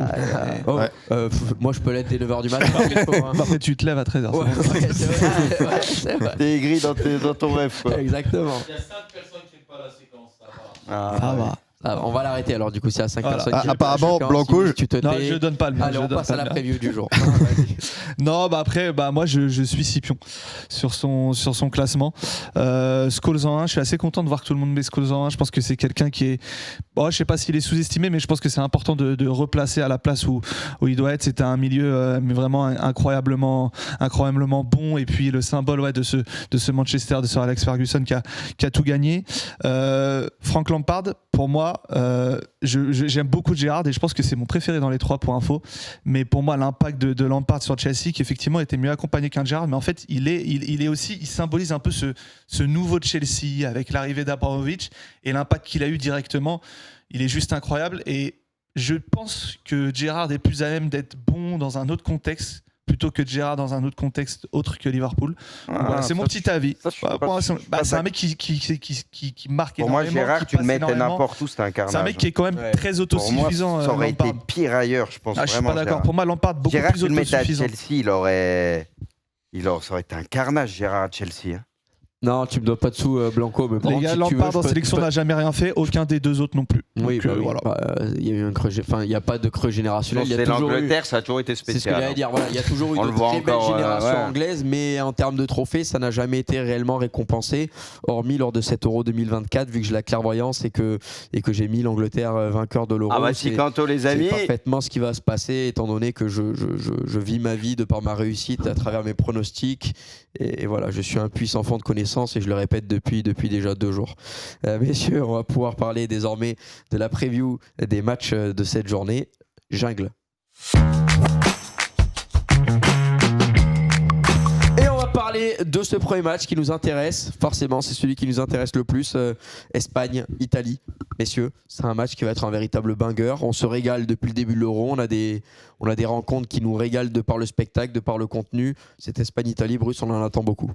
Moi, je peux l'être dès 9h du matin. Après, tu te lèves à 13h. C'est vrai. T'es aigri dans ton rêve, quoi. Exactement. Il y a 5 personnes qui n'aiment pas la séquence. Ça va. On va l'arrêter alors, du coup, s'il y a 5 personnes qui apparemment, Blanco, non, je donne pas le mien. Allez, on passe à la preview du jour. Non, après, moi, je suis Scipion sur son classement. Scholes en 1, je suis assez content de voir que tout le monde met Scholes en 1. Je pense que c'est quelqu'un qui est. Je sais pas s'il est sous-estimé, mais je pense que c'est important de replacer à la place où il doit être. C'était un milieu mais vraiment incroyablement bon. Et puis le symbole de ce Manchester, de Sir Alex Ferguson qui a tout gagné. Frank Lampard, pour moi, moi, j'aime beaucoup Gerrard et je pense que c'est mon préféré dans les 3 pour info. Mais pour moi, l'impact de Lampard sur Chelsea, qui effectivement était mieux accompagné qu'un Gerrard, mais en fait, il symbolise un peu ce nouveau Chelsea avec l'arrivée d'Abramovich et l'impact qu'il a eu directement. Il est juste incroyable et je pense que Gerrard est plus à même d'être bon dans un autre contexte plutôt que Gerrard dans un autre contexte autre que Liverpool. Voilà, c'est mon petit avis. C'est un mec qui marque pour moi, énormément. Gérard, tu le mettais n'importe où, c'était un carnage. C'est un mec qui est quand même très autosuffisant. Pour moi, ça aurait été pire ailleurs, je pense. Je suis pas d'accord. Gérard. Pour moi, Lampard beaucoup Gérard, plus tu le mettais à autosuffisant. Chelsea, ça aurait été un carnage, Gérard à Chelsea. Hein. Non, tu me dois pas de sous, Blanco. Mais Les gars, Lampard en sélection n'a jamais rien fait, aucun des 2 autres non plus. Oui, Donc, voilà. Il y a eu un creux, il n'y a pas de creux générationnel. C'est l'Angleterre, ça a toujours été spécial. C'est ce que j'allais dire. Voilà, il y a toujours eu On de le voit très belles encore, générations anglaises, mais en termes de trophées, ça n'a jamais été réellement récompensé, hormis lors de cet Euro 2024, vu que j'ai la clairvoyance et que j'ai mis l'Angleterre vainqueur de l'Euro. Ah bah si, Canto, les amis. C'est parfaitement ce qui va se passer, étant donné que je vis ma vie de par ma réussite à travers mes pronostics. Et voilà, je suis un puissant fond de connaissances et je le répète depuis déjà 2 jours. Messieurs, on va pouvoir parler désormais de la preview des matchs de cette journée. Jungle. Et on va parler de ce premier match qui nous intéresse. Forcément, c'est celui qui nous intéresse le plus. Espagne-Italie. Messieurs, c'est un match qui va être un véritable banger. On se régale depuis le début de l'Euro. On a des rencontres qui nous régalent de par le spectacle, de par le contenu. Cette Espagne-Italie, Bruce, on en attend beaucoup.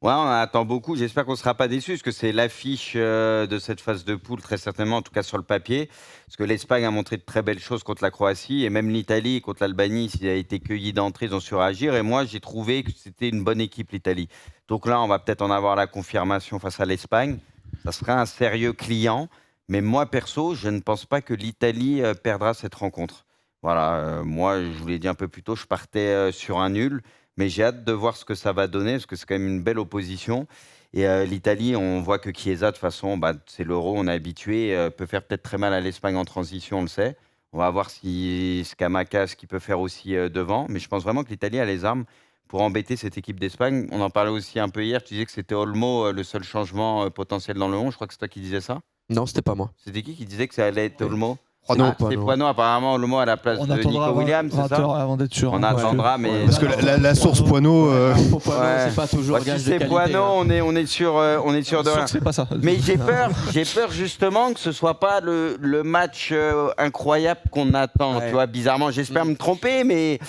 Ouais, on en attend beaucoup. J'espère qu'on ne sera pas déçus, parce que c'est l'affiche de cette phase de poule, très certainement, en tout cas sur le papier. Parce que l'Espagne a montré de très belles choses contre la Croatie, et même l'Italie contre l'Albanie, s'il a été cueilli d'entrée, ils ont su réagir. Et moi, j'ai trouvé que c'était une bonne équipe, l'Italie. Donc là, on va peut-être en avoir la confirmation face à l'Espagne. Ça sera un sérieux client. Mais moi, perso, je ne pense pas que l'Italie perdra cette rencontre. Voilà, moi, je vous l'ai dit un peu plus tôt, je partais sur un nul. Mais j'ai hâte de voir ce que ça va donner, parce que c'est quand même une belle opposition. Et l'Italie, on voit que Chiesa, de toute façon, c'est l'Euro, on est habitué, peut faire peut-être très mal à l'Espagne en transition, on le sait. On va voir si Scamacca, ce qu'il peut faire aussi devant. Mais je pense vraiment que l'Italie a les armes pour embêter cette équipe d'Espagne. On en parlait aussi un peu hier, tu disais que c'était Olmo le seul changement potentiel dans le 11. Je crois que c'est toi qui disais ça. Non, c'était pas moi. C'était qui disait que ça allait être Olmo? Poineau. C'est Poineau, apparemment, le mot à la place On de attendra Nico Williams, c'est 20 ça? heures avant d'être sûr. On attendra, mais... Parce que la source Poineau. C'est pas toujours Si gage de c'est qualité. Poineau, on est sûr de rien. C'est pas ça. Mais j'ai peur justement que ce soit pas le match incroyable qu'on attend. Ouais. Tu vois, bizarrement, j'espère me tromper, mais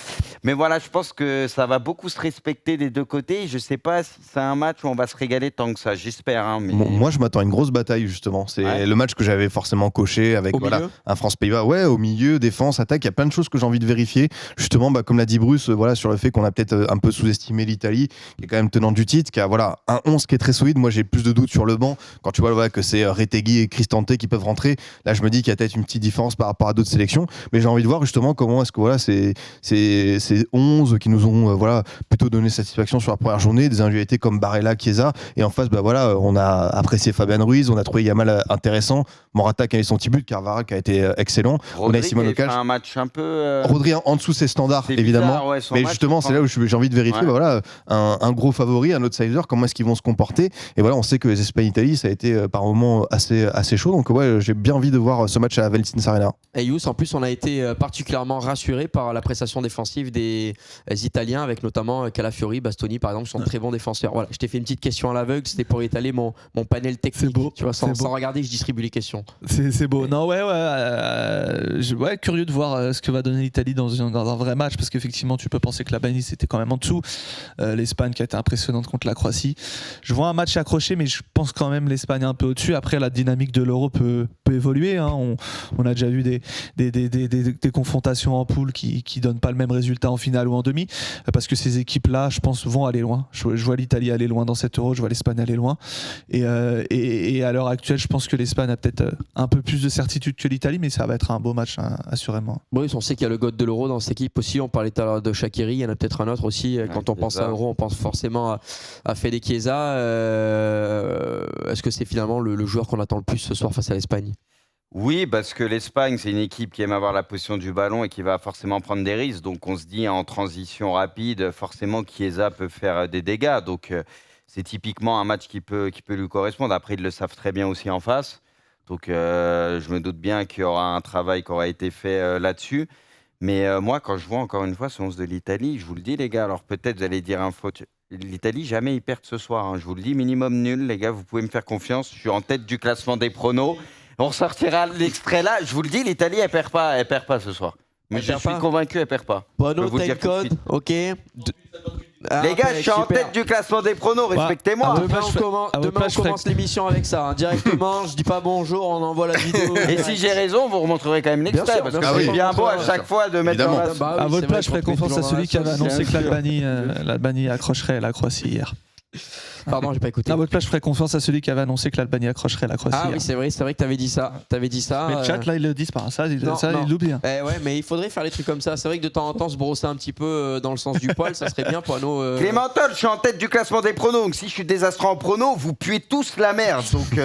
voilà, je pense que ça va beaucoup se respecter des deux côtés. Je sais pas si c'est un match où on va se régaler tant que ça. J'espère. Hein, mais... Moi, je m'attends à une grosse bataille, justement. C'est le match que j'avais forcément coché avec Au milieu un France-Pays-Bas. Ouais, au milieu, défense, attaque. Il y a plein de choses que j'ai envie de vérifier. Justement, comme l'a dit Bruce, sur le fait qu'on a peut-être un peu sous-estimé l'Italie, qui est quand même tenante du titre, qui a un 11 qui est très solide. Moi, j'ai plus de doutes sur le banc. Quand tu vois que c'est Retegui et Cristante qui peuvent rentrer, là, je me dis qu'il y a peut-être une petite différence par rapport à d'autres sélections. Mais j'ai envie de voir justement comment est-ce que ces 11 qui nous ont plutôt donné satisfaction sur la première journée, des individualités comme Barella, Chiesa, et en face, on a apprécié Fabian Ruiz, on a trouvé Yamal intéressant, Morata qui avait son petit but, Carvara qui a été excellent. Rodri On a Simon qui a fait Ocage. un match un peu... Rodri en dessous de ses standards, c'est évidemment. bizarre, ouais, son Mais match, justement, c'est là où j'ai envie de vérifier un gros favori, un outsider, comment est-ce qu'ils vont se comporter. Et on sait que les Espagne-Italie, ça a été par moments assez chaud. Donc j'ai bien envie de voir ce match à Veltins Arena. Et Youss, en plus, on a été particulièrement rassuré par la prestation défensive des Italiens, avec notamment Calafiori, Bastoni, par exemple, qui sont de très bons défenseurs. Voilà, je t'ai fait une petite question à l'aveugle, c'était pour étaler mon panel technique. C'est beau. Tu vois, sans C'est beau. regarder, je distribue les questions. C'est beau. Non, curieux de voir ce que va donner l'Italie dans un vrai match, parce qu'effectivement, tu peux penser que l'Albanie c'était quand même en dessous. L'Espagne qui a été impressionnante contre la Croatie. Je vois un match accroché, mais je pense quand même l'Espagne un peu au-dessus. Après, la dynamique de l'Euro peut évoluer. Hein. On a déjà vu des confrontations en poule qui donnent pas le même résultat en finale ou en demi, parce que ces équipes-là, je pense, vont aller loin. Je vois l'Italie aller loin dans cette Euro, je vois l'Espagne aller loin. Et à l'heure actuelle, je pense que l'Espagne a peut-être un peu plus de certitude que l'Italie, mais ça va être un beau match, hein, assurément. Bruce, on sait qu'il y a le god de l'Euro dans cette équipe aussi. On parlait tout à l'heure de Shaqiri, il y en a peut-être un autre aussi. Quand on pense à l'Euro, on pense forcément à Fede Chiesa. Est-ce que c'est finalement le joueur qu'on attend le plus ce soir face à l'Espagne ? Oui, parce que l'Espagne, c'est une équipe qui aime avoir la possession du ballon et qui va forcément prendre des risques. Donc on se dit en transition rapide, forcément Chiesa peut faire des dégâts. Donc c'est typiquement un match qui peut lui correspondre. Après, ils le savent très bien aussi en face. Donc je me doute bien qu'il y aura un travail qui aura été fait là-dessus. Mais moi, quand je vois encore une fois ce 11 de l'Italie, je vous le dis les gars, alors peut-être vous allez dire un faute. L'Italie, jamais ils perdent ce soir. Hein. Je vous le dis, minimum nul, les gars, vous pouvez me faire confiance. Je suis en tête du classement des pronos. On sortira l'extrait là. Je vous le dis, l'Italie, elle perd pas ce soir. Mais je suis convaincu, elle perd pas. Bono, t'as une code, ok. Les gars, je suis en tête du classement des pronos, respectez-moi. Demain, on commence l'émission avec ça, hein, directement. Je dis pas bonjour, on envoie la vidéo. Et si j'ai raison, vous remontrerez quand même l'extrait, parce que c'est bien beau à chaque fois de mettre dans la... À votre place, je ferai confiance à celui qui avait annoncé que l'Albanie accrocherait la Croatie hier. Pardon, j'ai pas écouté. À votre place, je ferai confiance à celui qui avait annoncé que l'Albanie accrocherait la Croatie. Ah oui, c'est vrai que t'avais dit ça. Mais le chat, là, ils le disent pas. Ça, ils l'oublient. Ouais, mais il faudrait faire des trucs comme ça. C'est vrai que de temps en temps, se brosser un petit peu dans le sens du poil, ça serait bien pour nos. Clémentol, je suis en tête du classement des pronos. Donc si je suis désastreux en pronos, vous puez tous la merde. Donc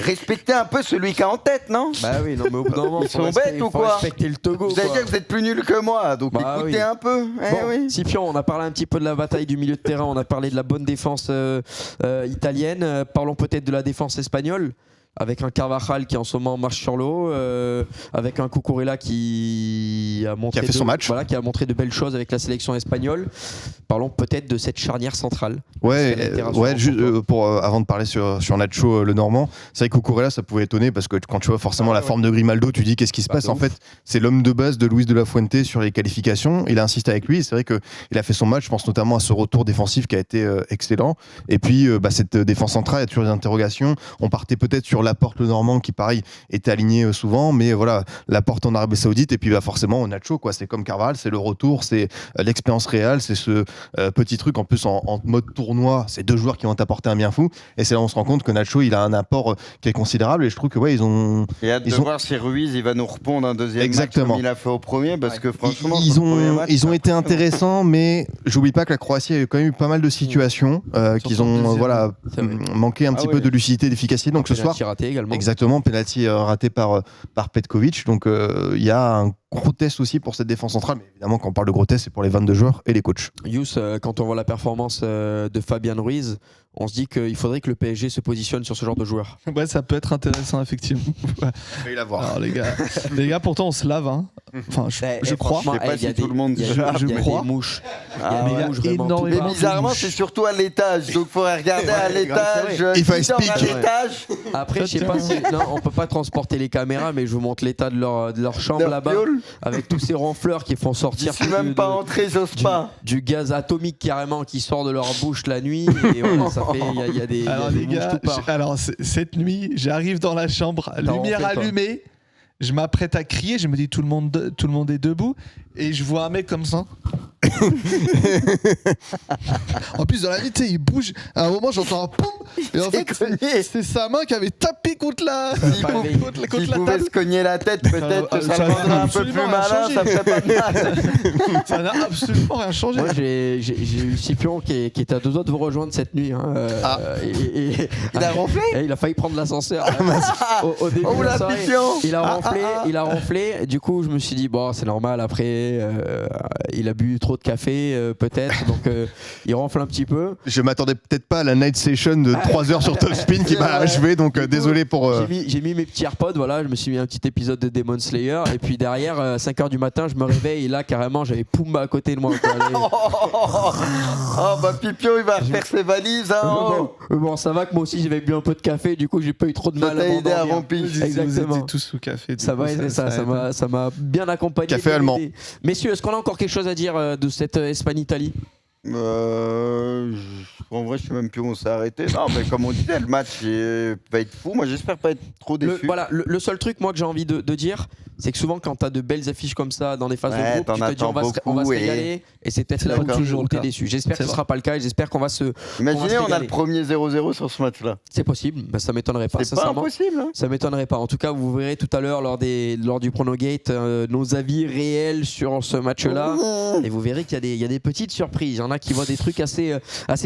respectez un peu celui qui est en tête, non? Bah oui, non, mais au bout d'un moment, ils sont bêtes ou quoi? Respecter le Togo. Vous allez dire que vous êtes plus nul que moi, donc écoutez un peu. Bon, Scipion, on a parlé un petit peu de la bataille du milieu de terrain, on a parlé de la bonne défense italienne. Parlons peut-être de la défense espagnole, avec un Carvajal qui en ce moment marche sur l'eau, avec un Cucurella qui a montré fait son match. Voilà, qui a montré de belles choses avec la sélection espagnole. Parlons peut-être de cette charnière centrale. Avant de parler sur Nacho le Normand, c'est vrai que Cucurella ça pouvait étonner parce que quand tu vois forcément la forme de Grimaldo, tu dis qu'est-ce qui se passe. En fait, c'est l'homme de base de Luis de la Fuente sur les qualifications. Il a insisté avec lui. C'est vrai qu'il a fait son match. Je pense notamment à ce retour défensif qui a été excellent. Et puis cette défense centrale, il y a toujours des interrogations. On partait peut-être sur Laporte le Normand qui pareil était aligné souvent, mais voilà, Laporte en Arabie Saoudite et puis forcément Nacho quoi. C'est comme Carvalho, c'est le retour, c'est l'expérience réelle, c'est ce petit truc en plus en mode tournoi. C'est deux joueurs qui vont t'apporter un bien fou. Et c'est là où on se rend compte que Nacho il a un apport qui est considérable et je trouve que ils ont. Et hâte de voir si Ruiz il va nous répondre un deuxième match comme il a fait au premier parce que franchement ils ont été intéressants, mais j'oublie pas que la Croatie a eu quand même eu pas mal de situations qu'ils ont manqué un petit peu de lucidité, d'efficacité. Donc ce soir. Également. Exactement, penalty raté par Petkovic. Donc il y a un gros test aussi pour cette défense centrale. Mais évidemment, quand on parle de gros test, c'est pour les 22 joueurs et les coachs. Yous, quand on voit la performance de Fabian Ruiz, on se dit qu'il faudrait que le PSG se positionne sur ce genre de joueur. Ouais, ça peut être intéressant, effectivement. Il va voir. Alors, les gars, pourtant, on se lave. Hein. Enfin, je crois. Je sais pas si tout le monde il y a des mouches. Il y a des mouches vraiment. Mais bizarrement, c'est surtout à l'étage. Donc, il faudrait regarder à l'étage. Il faut expliquer. Après, je sais pas si. Non, on peut pas transporter les caméras, mais je vous montre l'état de leur chambre là-bas. Avec tous ces ronfleurs qui font sortir. Je suis même pas entré, j'ose pas. Du gaz atomique carrément qui sort de leur bouche la nuit. Et voilà, ça fait. Il y a des. Alors, les gars, cette nuit, j'arrive dans la chambre, lumière allumée. Je m'apprête à crier, je me dis tout le monde est debout et je vois un mec comme ça. En plus dans la nuit, tu sais, il bouge. À un moment, j'entends un poum et en fait, c'est sa main qui avait tapé contre la S'il pouvait se cogner la tête, peut-être que ça le rendrait un peu plus malin, ça ferait pas de mal. Ça n'a absolument rien changé. Moi, j'ai eu Scipion qui était à deux doigts de vous rejoindre cette nuit. Hein, il a ronflé. Il a failli prendre l'ascenseur au début de la soirée. Il a ronflé. Du coup, je me suis dit, bon, c'est normal. Après, il a bu trop de café, peut-être. Donc, il ronfle un petit peu. Je m'attendais peut-être pas à la night session de 3 heures sur Top Spin qui m'a achevé. Donc, désolé pour. J'ai mis mes petits AirPods. Voilà, je me suis mis un petit épisode de Demon Slayer. Et puis derrière, 5h du matin, je me réveille. Et là, carrément, j'avais Pumba à côté de moi. Oh, bah, Pipio, il va refaire ses valises. Hein, bon, ça va que moi aussi, j'avais bu un peu de café. Du coup, j'ai pas eu trop de mal à m'endormir. Avant Exactement. Vous étiez tous sous café. Ça va aider ça m'a bien accompagné. Café allemand. Messieurs, est-ce qu'on a encore quelque chose à dire de cette Espagne-Italie? En vrai, je sais même plus où on s'est arrêté. Non, mais comme on disait, le match va être fou. Moi, j'espère pas être trop déçu. Le seul truc, moi, que j'ai envie de dire, c'est que souvent, quand tu as de belles affiches comme ça dans des phases de groupe, tu te dis on va se régaler. Et c'est peut-être là où tu es déçu. J'espère que ce ne sera pas le cas et j'espère qu'on va se. Imaginez, on a le premier 0-0 sur ce match-là. C'est possible, ça m'étonnerait pas. C'est pas impossible. Hein. Ça m'étonnerait pas. En tout cas, vous verrez tout à l'heure lors du Pronogate nos avis réels sur ce match-là. Et vous verrez qu'il y a des petites surprises. Il y en a qui voient des trucs assez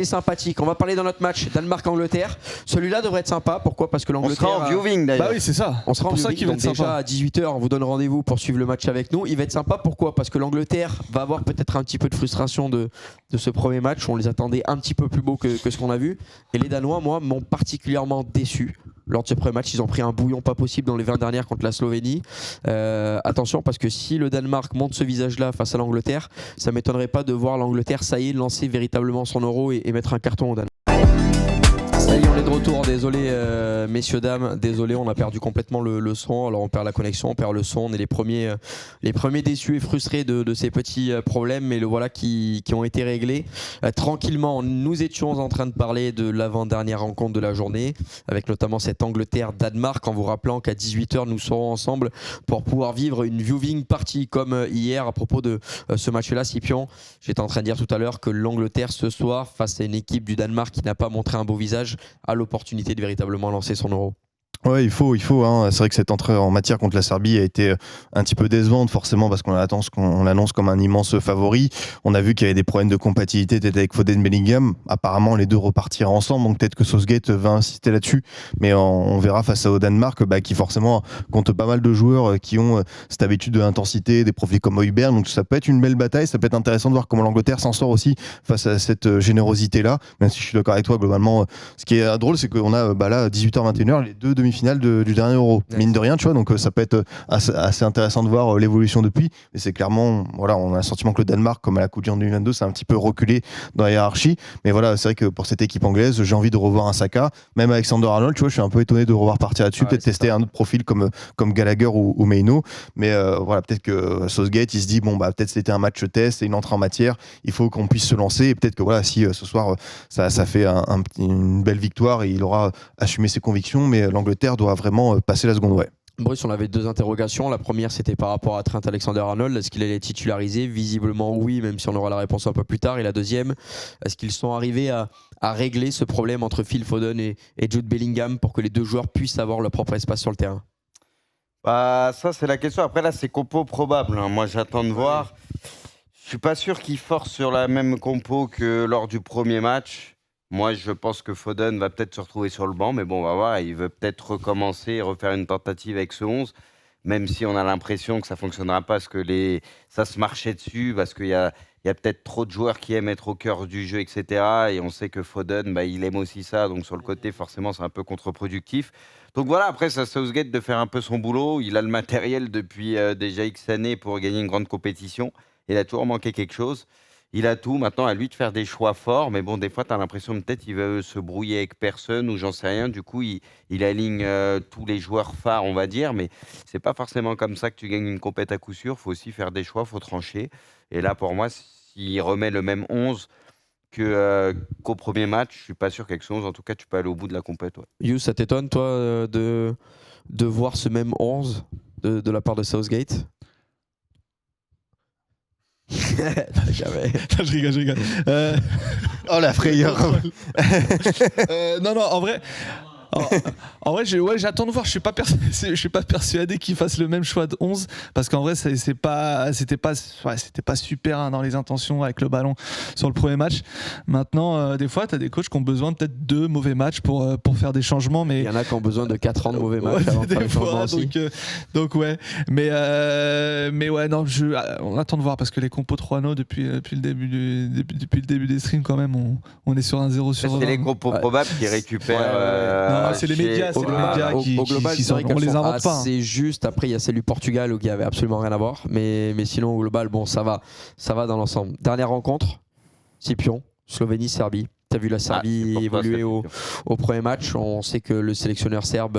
sympathiques. On va parler dans notre match Danemark-Angleterre. Celui-là devrait être sympa. Pourquoi? Parce que l'Angleterre. On sera en viewing d'ailleurs. Bah oui, c'est ça. On sera en viewing. Qui va être sympa. Déjà à 18h, on vous donne rendez-vous pour suivre le match avec nous. Il va être sympa. Pourquoi? Parce que l'Angleterre va avoir peut-être un petit peu de frustration de ce premier match. On les attendait un petit peu plus beaux que ce qu'on a vu. Et les Danois, moi, m'ont particulièrement déçu. lors de ce premier match, ils ont pris un bouillon pas possible dans les 20 dernières contre la Slovénie. Attention, parce que si le Danemark monte ce visage-là face à l'Angleterre, ça m'étonnerait pas de voir l'Angleterre, ça y est, lancer véritablement son euro et mettre un carton au Danemark. Ça y est, on est de retour. Désolé, messieurs, dames. Désolé, on a perdu complètement le son. Alors, on perd la connexion, on perd le son. On est les premiers déçus et frustrés de ces petits problèmes, mais le voilà qui ont été réglés. Tranquillement, nous étions en train de parler de l'avant-dernière rencontre de la journée, avec notamment cette Angleterre-Danemark, en vous rappelant qu'à 18h, nous serons ensemble pour pouvoir vivre une viewing party comme hier à propos de ce match-là. Scipion, j'étais en train de dire tout à l'heure que l'Angleterre, ce soir, face à une équipe du Danemark qui n'a pas montré un beau visage, a l'opportunité de véritablement lancer son euro. Ouais, il faut. Hein. C'est vrai que cette entrée en matière contre la Serbie a été un petit peu décevante, forcément, parce qu'on l'annonce comme un immense favori. On a vu qu'il y avait des problèmes de compatibilité peut-être avec Foden, Bellingham. Apparemment, les deux repartiront ensemble, donc peut-être que Southgate va insister là-dessus. Mais on verra face au Danemark, qui forcément compte pas mal de joueurs qui ont cette habitude de l'intensité, des profils comme Højbjerg. Donc ça peut être une belle bataille. Ça peut être intéressant de voir comment l'Angleterre s'en sort aussi face à cette générosité-là. Même si je suis d'accord avec toi, globalement, ce qui est drôle, c'est qu'on a là 18h-21h les deux demi-finales du dernier Euro, mine de rien, tu vois, donc ça peut être assez intéressant de voir l'évolution depuis, mais c'est clairement, voilà, on a le sentiment que le Danemark, comme à la Coupe du Monde 2022, c'est un petit peu reculé dans la hiérarchie, mais voilà, c'est vrai que pour cette équipe anglaise, j'ai envie de revoir un Saka, même Alexander-Arnold, tu vois, je suis un peu étonné de revoir partir là-dessus, peut-être tester un autre profil comme Gallagher ou Maino, mais voilà, peut-être que Southgate, il se dit, peut-être c'était un match test, et une entrée en matière, il faut qu'on puisse se lancer, et peut-être que voilà, si ce soir, ça fait une belle victoire, et il aura assumé ses convictions, mais l'Angleterre doit vraiment passer la seconde, ouais. Bruce, on avait deux interrogations. La première, c'était par rapport à Trent Alexander-Arnold. Est-ce qu'il allait titulariser? Visiblement, oui, même si on aura la réponse un peu plus tard. Et la deuxième, est-ce qu'ils sont arrivés à régler ce problème entre Phil Foden et Jude Bellingham pour que les deux joueurs puissent avoir leur propre espace sur le terrain? Ça, c'est la question. Après, là, c'est compo probable. Hein. Moi, j'attends de voir. Je suis pas sûr qu'ils forcent sur la même compo que lors du premier match. Moi, je pense que Foden va peut-être se retrouver sur le banc, mais bon, on va voir. Il veut peut-être recommencer et refaire une tentative avec ce 11, même si on a l'impression que ça ne fonctionnera pas, parce que ça se marchait dessus, parce qu'il y a peut-être trop de joueurs qui aiment être au cœur du jeu, etc. Et on sait que Foden, il aime aussi ça, donc sur le côté, forcément, c'est un peu contre-productif. Donc voilà, après, ça Southgate de faire un peu son boulot. Il a le matériel depuis déjà X années pour gagner une grande compétition. Il a toujours manqué quelque chose. Il a tout, maintenant à lui de faire des choix forts, mais bon, des fois, tu as l'impression que peut-être il veut se brouiller avec personne ou j'en sais rien. Du coup, il aligne tous les joueurs phares, on va dire, mais c'est pas forcément comme ça que tu gagnes une compète à coup sûr. Il faut aussi faire des choix, il faut trancher. Et là, pour moi, s'il remet le même 11 qu'au premier match, je suis pas sûr qu'avec ce 11, en tout cas, tu peux aller au bout de la compète. Ouais. You, ça t'étonne, toi, de voir ce même 11 de la part de Southgate? Je rigole. Oh la frayeur. Non, en vrai, j'attends de voir. Je suis pas persuadé qu'il fasse le même choix de 11 parce qu'en vrai, c'était pas super dans les intentions avec le ballon sur le premier match. Maintenant, des fois, tu as des coachs qui ont besoin peut-être de mauvais matchs pour faire des changements. Mais il y en a qui ont besoin de 4 ans de mauvais matchs avant de faire les changements aussi. Donc ouais. Mais ouais, non, on attend de voir parce que les compos 3-0 depuis le début des streams, quand même, on est sur un 0 sur 20. C'est les compos probables qui récupèrent. C'est les médias, qui au global, c'est vrai on les invente pas. C'est juste. Après, il y a celle du Portugal où il n'y avait absolument rien à voir. Mais sinon, au global, bon, ça va dans l'ensemble. Dernière rencontre, Scipion, Slovénie-Serbie. Tu as vu la Serbie évoluer au premier match. On sait que le sélectionneur serbe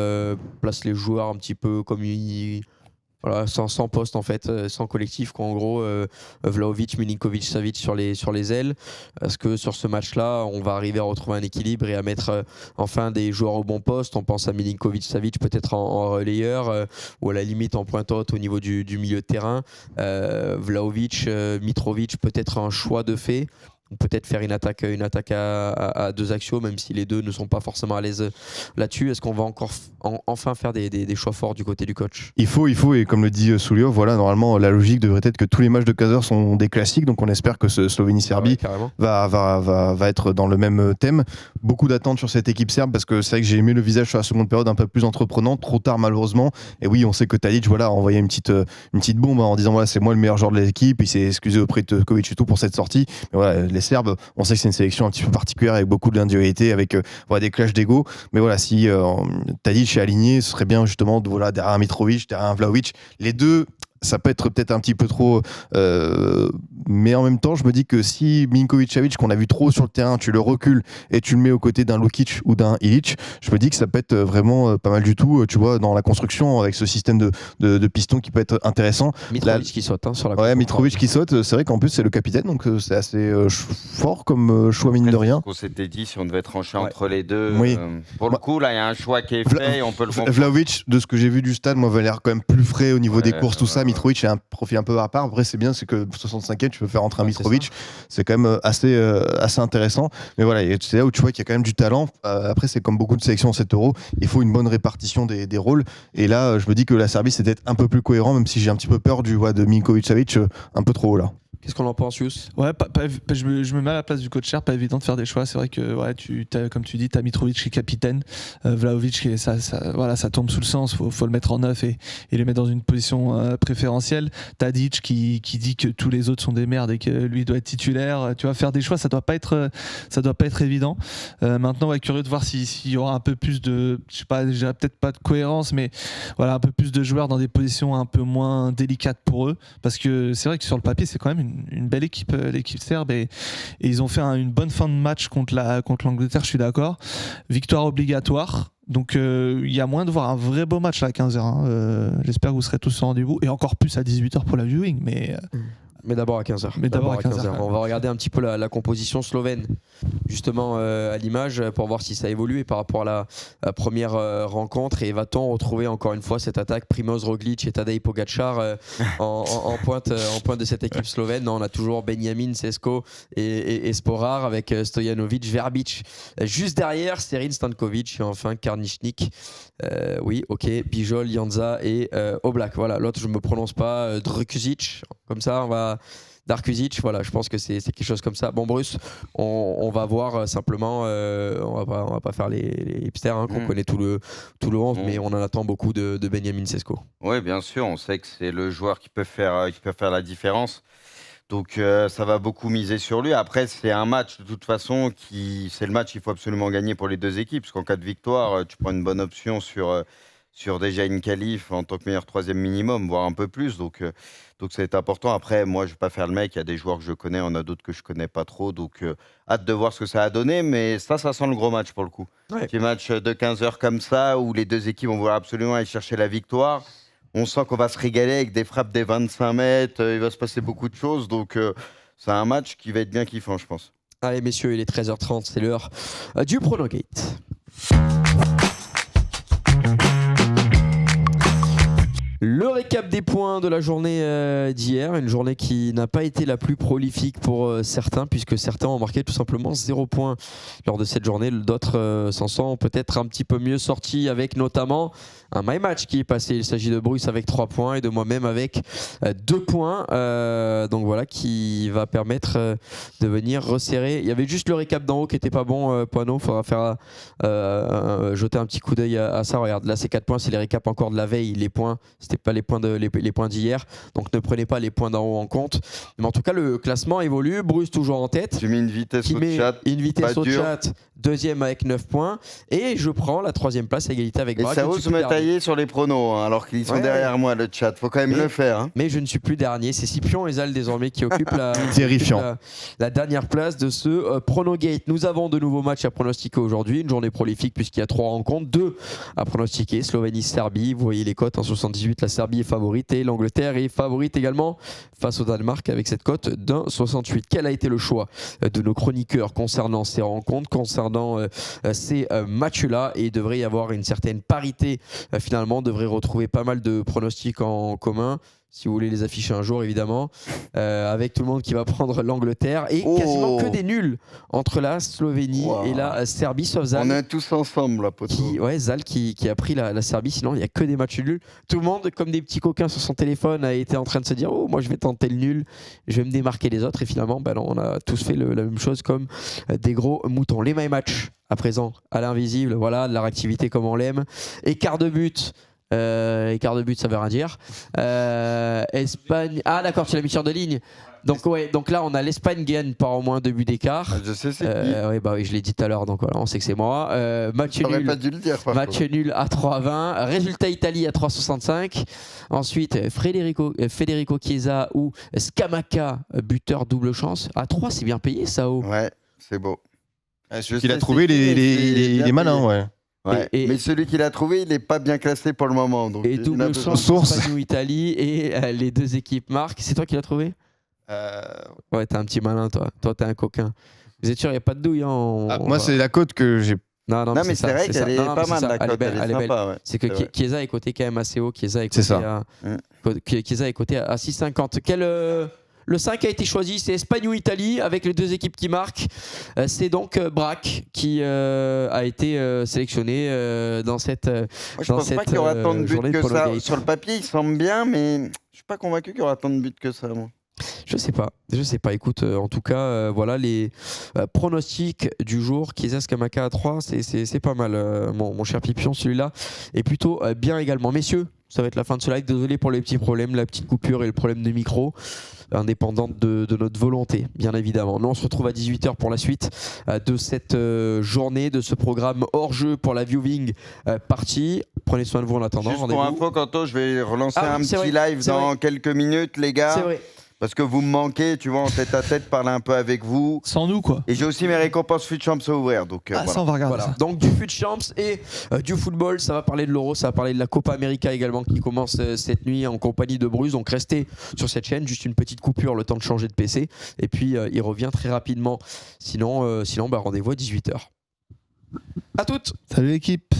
place les joueurs un petit peu comme il... Voilà, sans poste en fait, sans collectif quoi, en gros, Vlahovic, Milinkovic, Savic sur les ailes. Est-ce que sur ce match-là, on va arriver à retrouver un équilibre et à mettre enfin des joueurs au bon poste? On pense à Milinkovic, Savic peut-être en relayeur ou à la limite en pointe haute au niveau du milieu de terrain. Vlahovic, Mitrovic peut-être un choix de fait. Peut-être faire une attaque à deux axiaux, même si les deux ne sont pas forcément à l'aise là-dessus. Est-ce qu'on va encore enfin faire des choix forts du côté du coach? Il faut, et comme le dit Souliov, voilà, normalement la logique devrait être que tous les matchs de 15h sont des classiques, donc on espère que ce Slovénie-Serbie va être dans le même thème. Beaucoup d'attentes sur cette équipe serbe, parce que c'est vrai que j'ai aimé le visage sur la seconde période un peu plus entreprenant, trop tard malheureusement. Et oui, on sait que Tadic a envoyé une petite bombe en disant voilà, c'est moi le meilleur joueur de l'équipe, il s'est excusé auprès de Kovic et tout pour cette sortie. Mais voilà, les Serbes, on sait que c'est une sélection un petit peu particulière avec beaucoup d'individualité, avec des clashs d'ego. Mais voilà, si Tadic est aligné, ce serait bien justement derrière un Mitrovic, derrière un Vlahovic. Les deux, ça peut être peut-être un petit peu trop, mais en même temps, je me dis que si Milinkovic-Savic, qu'on a vu trop sur le terrain, tu le recules et tu le mets aux côtés d'un Lukic ou d'un Ilic, je me dis que ça peut être vraiment pas mal du tout, tu vois, dans la construction avec ce système de piston qui peut être intéressant. Mitrovic qui saute sur la Ouais, Mitrovic qui saute, c'est vrai qu'en plus c'est le capitaine, donc c'est assez fort comme choix, mine de rien. On s'était dit si on devait trancher entre les deux. Oui. Pour le coup, là, il y a un choix qui est fait, on peut le comprendre. Vlahovic, de ce que j'ai vu du stade, moi, avait l'air quand même plus frais au niveau des courses, tout ça. Mitrovic a un profil un peu à part. Après, c'est bien, c'est que 65e, tu peux faire rentrer un Mitrovic. C'est quand même assez intéressant. Mais voilà, c'est là où tu vois qu'il y a quand même du talent. Après, c'est comme beaucoup de sélections en 7 euros. Il faut une bonne répartition des rôles. Et là, je me dis que la Serbie, c'est peut-être un peu plus cohérent, même si j'ai un petit peu peur de Milinkovic-Savic un peu trop haut là. Qu'est-ce qu'on en pense, Yous? Ouais, je me mets à la place du coach Cher, pas évident de faire des choix. C'est vrai que, comme tu dis, t'as Mitrovic qui est capitaine, Vlahovic qui est, ça tombe sous le sens, faut le mettre en neuf et le mettre dans une position préférentielle. Tadic qui dit que tous les autres sont des merdes et que lui doit être titulaire. Tu vas faire des choix, ça doit pas être évident. Maintenant, curieux de voir s'il y aura un peu plus de, je sais pas, déjà peut-être pas de cohérence, mais voilà, un peu plus de joueurs dans des positions un peu moins délicates pour eux, parce que c'est vrai que sur le papier, c'est quand même une belle équipe, l'équipe serbe, et ils ont fait une bonne fin de match contre l'Angleterre, je suis d'accord. Victoire obligatoire. Donc il y a moyen de voir un vrai beau match là à 15h. J'espère que vous serez tous au rendez-vous, et encore plus à 18h pour la viewing. Mais d'abord à 15h. On va regarder un petit peu la composition slovène, justement à l'image, pour voir si ça évolue et par rapport à la première rencontre. Et va-t-on retrouver encore une fois cette attaque Primoz Roglic et Tadej Pogačar en pointe de cette équipe slovène? Non, on a toujours Benjamin Sesko et Sporar avec Stojanovic, Verbic. Juste derrière, Serin Stankovic et enfin Karničnik. Oui, ok, Bijol, Janza et Oblak. Voilà, l'autre, je ne me prononce pas. Drkuzic, comme ça, on va. Darkuzic, voilà, je pense que c'est quelque chose comme ça. Bon, Bruce, on va voir simplement, on va pas faire les hipsters, qu'on connaît tout le 11, mais on en attend beaucoup de Benjamin Sesko. Oui, bien sûr, on sait que c'est le joueur qui peut faire la différence. Donc ça va beaucoup miser sur lui. Après, c'est un match de toute façon c'est le match qu'il faut absolument gagner pour les deux équipes, parce qu'en cas de victoire, tu prends une bonne option sur déjà une qualif en tant que meilleur troisième minimum, voire un peu plus. Donc c'est important. Après, moi, je ne vais pas faire le mec. Il y a des joueurs que je connais, on a d'autres que je ne connais pas trop. Donc hâte de voir ce que ça a donné. Mais ça sent le gros match pour le coup. Ouais. Petit match de 15h comme ça, où les deux équipes vont vouloir absolument aller chercher la victoire. On sent qu'on va se régaler avec des frappes des 25 mètres. Il va se passer beaucoup de choses. Donc c'est un match qui va être bien kiffant, je pense. Allez, messieurs, il est 13h30. C'est l'heure du Pronogate. Le récap des points de la journée d'hier, une journée qui n'a pas été la plus prolifique pour certains, puisque certains ont marqué tout simplement 0 points lors de cette journée. D'autres s'en sont peut-être un petit peu mieux sortis, avec notamment un My Match qui est passé. Il s'agit de Bruce avec 3 points et de moi-même avec 2 points. Donc voilà, qui va permettre de venir resserrer. Il y avait juste le récap d'en haut qui n'était pas bon, Poineau. Il faudra faire jeter un petit coup d'œil à ça. Regarde, là c'est 4 points, c'est les récaps encore de la veille. Les points, c'était pas les points d'hier, donc ne prenez pas les points d'en haut en compte. Mais en tout cas, le classement évolue. Bruce toujours en tête. Tu mets une vitesse au chat. Une vitesse au chat. Deuxième avec 9 points. Et je prends la 3e place à égalité avec Braque. Et ça ose me tailler sur les pronos, alors qu'ils sont derrière moi, le chat. Faut quand même le faire. Mais je ne suis plus dernier. C'est Scipion et Zal désormais qui occupent la dernière place de ce Pronogate. Nous avons de nouveaux matchs à pronostiquer aujourd'hui. Une journée prolifique puisqu'il y a 3 rencontres. 2 à pronostiquer. Slovénie-Serbie. Vous voyez les cotes. En 78, la Serbie est favorite et l'Angleterre est favorite également face au Danemark avec cette cote d'1,68. Quel a été le choix de nos chroniqueurs concernant ces rencontres, concernant ces matchs-là? Et il devrait y avoir une certaine parité finalement. On devrait retrouver pas mal de pronostics en commun, si vous voulez les afficher un jour évidemment, avec tout le monde qui va prendre l'Angleterre et quasiment que des nuls entre la Slovénie et la Serbie, sauf Zal. On est tous ensemble là, poteau. Zal qui a pris la Serbie, sinon il n'y a que des matchs nuls. Tout le monde, comme des petits coquins sur son téléphone, a été en train de se dire moi je vais tenter le nul, je vais me démarquer des autres, et finalement non, on a tous fait la même chose comme des gros moutons. Les my match à présent à l'invisible, voilà, de la réactivité comme on l'aime. Écart de but. Écart de but, ça veut rien dire. Espagne. Ah d'accord, tu l'as mis sur 2 lignes. donc là, on a l'Espagne gagne par au moins 2 buts d'écart. Je sais c'est qui. Oui, je l'ai dit tout à l'heure, donc voilà, on sait que c'est moi. Match J'aurais nul. pas dû le dire. par Match contre. nul à 3,20. Résultat Italie à 3,65. Ensuite, Federico Chiesa ou Scamacca, buteur double chance. À 3, c'est bien payé ça. Ouais, c'est beau. Celui Je qu'il a sais trouvé, c'est qui, mais c'est il bien est malin, payé. ouais. Ouais. Et- Mais celui qu'il a trouvé, il n'est pas bien classé pour le moment. Donc Et il en a double besoin. chance Source. Espagne ou Italie. Et les deux équipes marquent. C'est toi qui l'as trouvé? Ouais, t'es un petit malin, toi. Toi, t'es un coquin. Vous êtes sûr, il n'y a pas de douille Moi, c'est la cote que j'ai. Non, Non, mais c'est vrai ça. qu'elle est Non, non, pas mais c'est mal, ça. la Elle est cote. belle, Elle elle est est belle. sympa, ouais. C'est que C'est vrai. Chiesa est coté quand même assez haut. Chiesa est C'est coté ça. Chiesa est coté à 6,50. Le 5 a été choisi, c'est Espagne ou Italie, avec les deux équipes qui marquent. C'est donc Braque qui a été sélectionné dans cette. Moi, je dans pense pas cette, qu'il y aura tant de buts journée de que ça. Prolongate. Sur le papier, il semble bien, mais je suis pas convaincu qu'il y aura tant de buts que ça. Moi. Je sais pas. Écoute, en tout cas, voilà les pronostics du jour. Chiesa Scamacca à 3, c'est pas mal, mon cher Pipion. Celui-là est plutôt bien également. Messieurs, ça va être la fin de ce live. Désolé pour les petits problèmes, la petite coupure et le problème de micro, indépendante de notre volonté, bien évidemment. Nous, on se retrouve à 18h pour la suite de cette journée, de ce programme hors jeu pour la viewing partie. Prenez soin de vous en attendant. Juste pour Rendez-vous. info, Quentin, je vais relancer Ah oui, un c'est petit vrai, live c'est dans vrai. quelques minutes, les C'est gars. vrai. Parce que vous me manquez, tu vois, en tête à tête, parler un peu avec vous. Sans nous, quoi. Et j'ai aussi mes récompenses Foot Champs à ouvrir. Donc, Ah, voilà. ça, on va regarder Voilà. ça. Donc du Foot Champs et du football, ça va parler de l'Euro, ça va parler de la Copa América également qui commence cette nuit en compagnie de Bruce. Donc restez sur cette chaîne, juste une petite coupure, le temps de changer de PC. Et puis il revient très rapidement. Sinon, rendez-vous à 18h. À toutes. Salut l'équipe.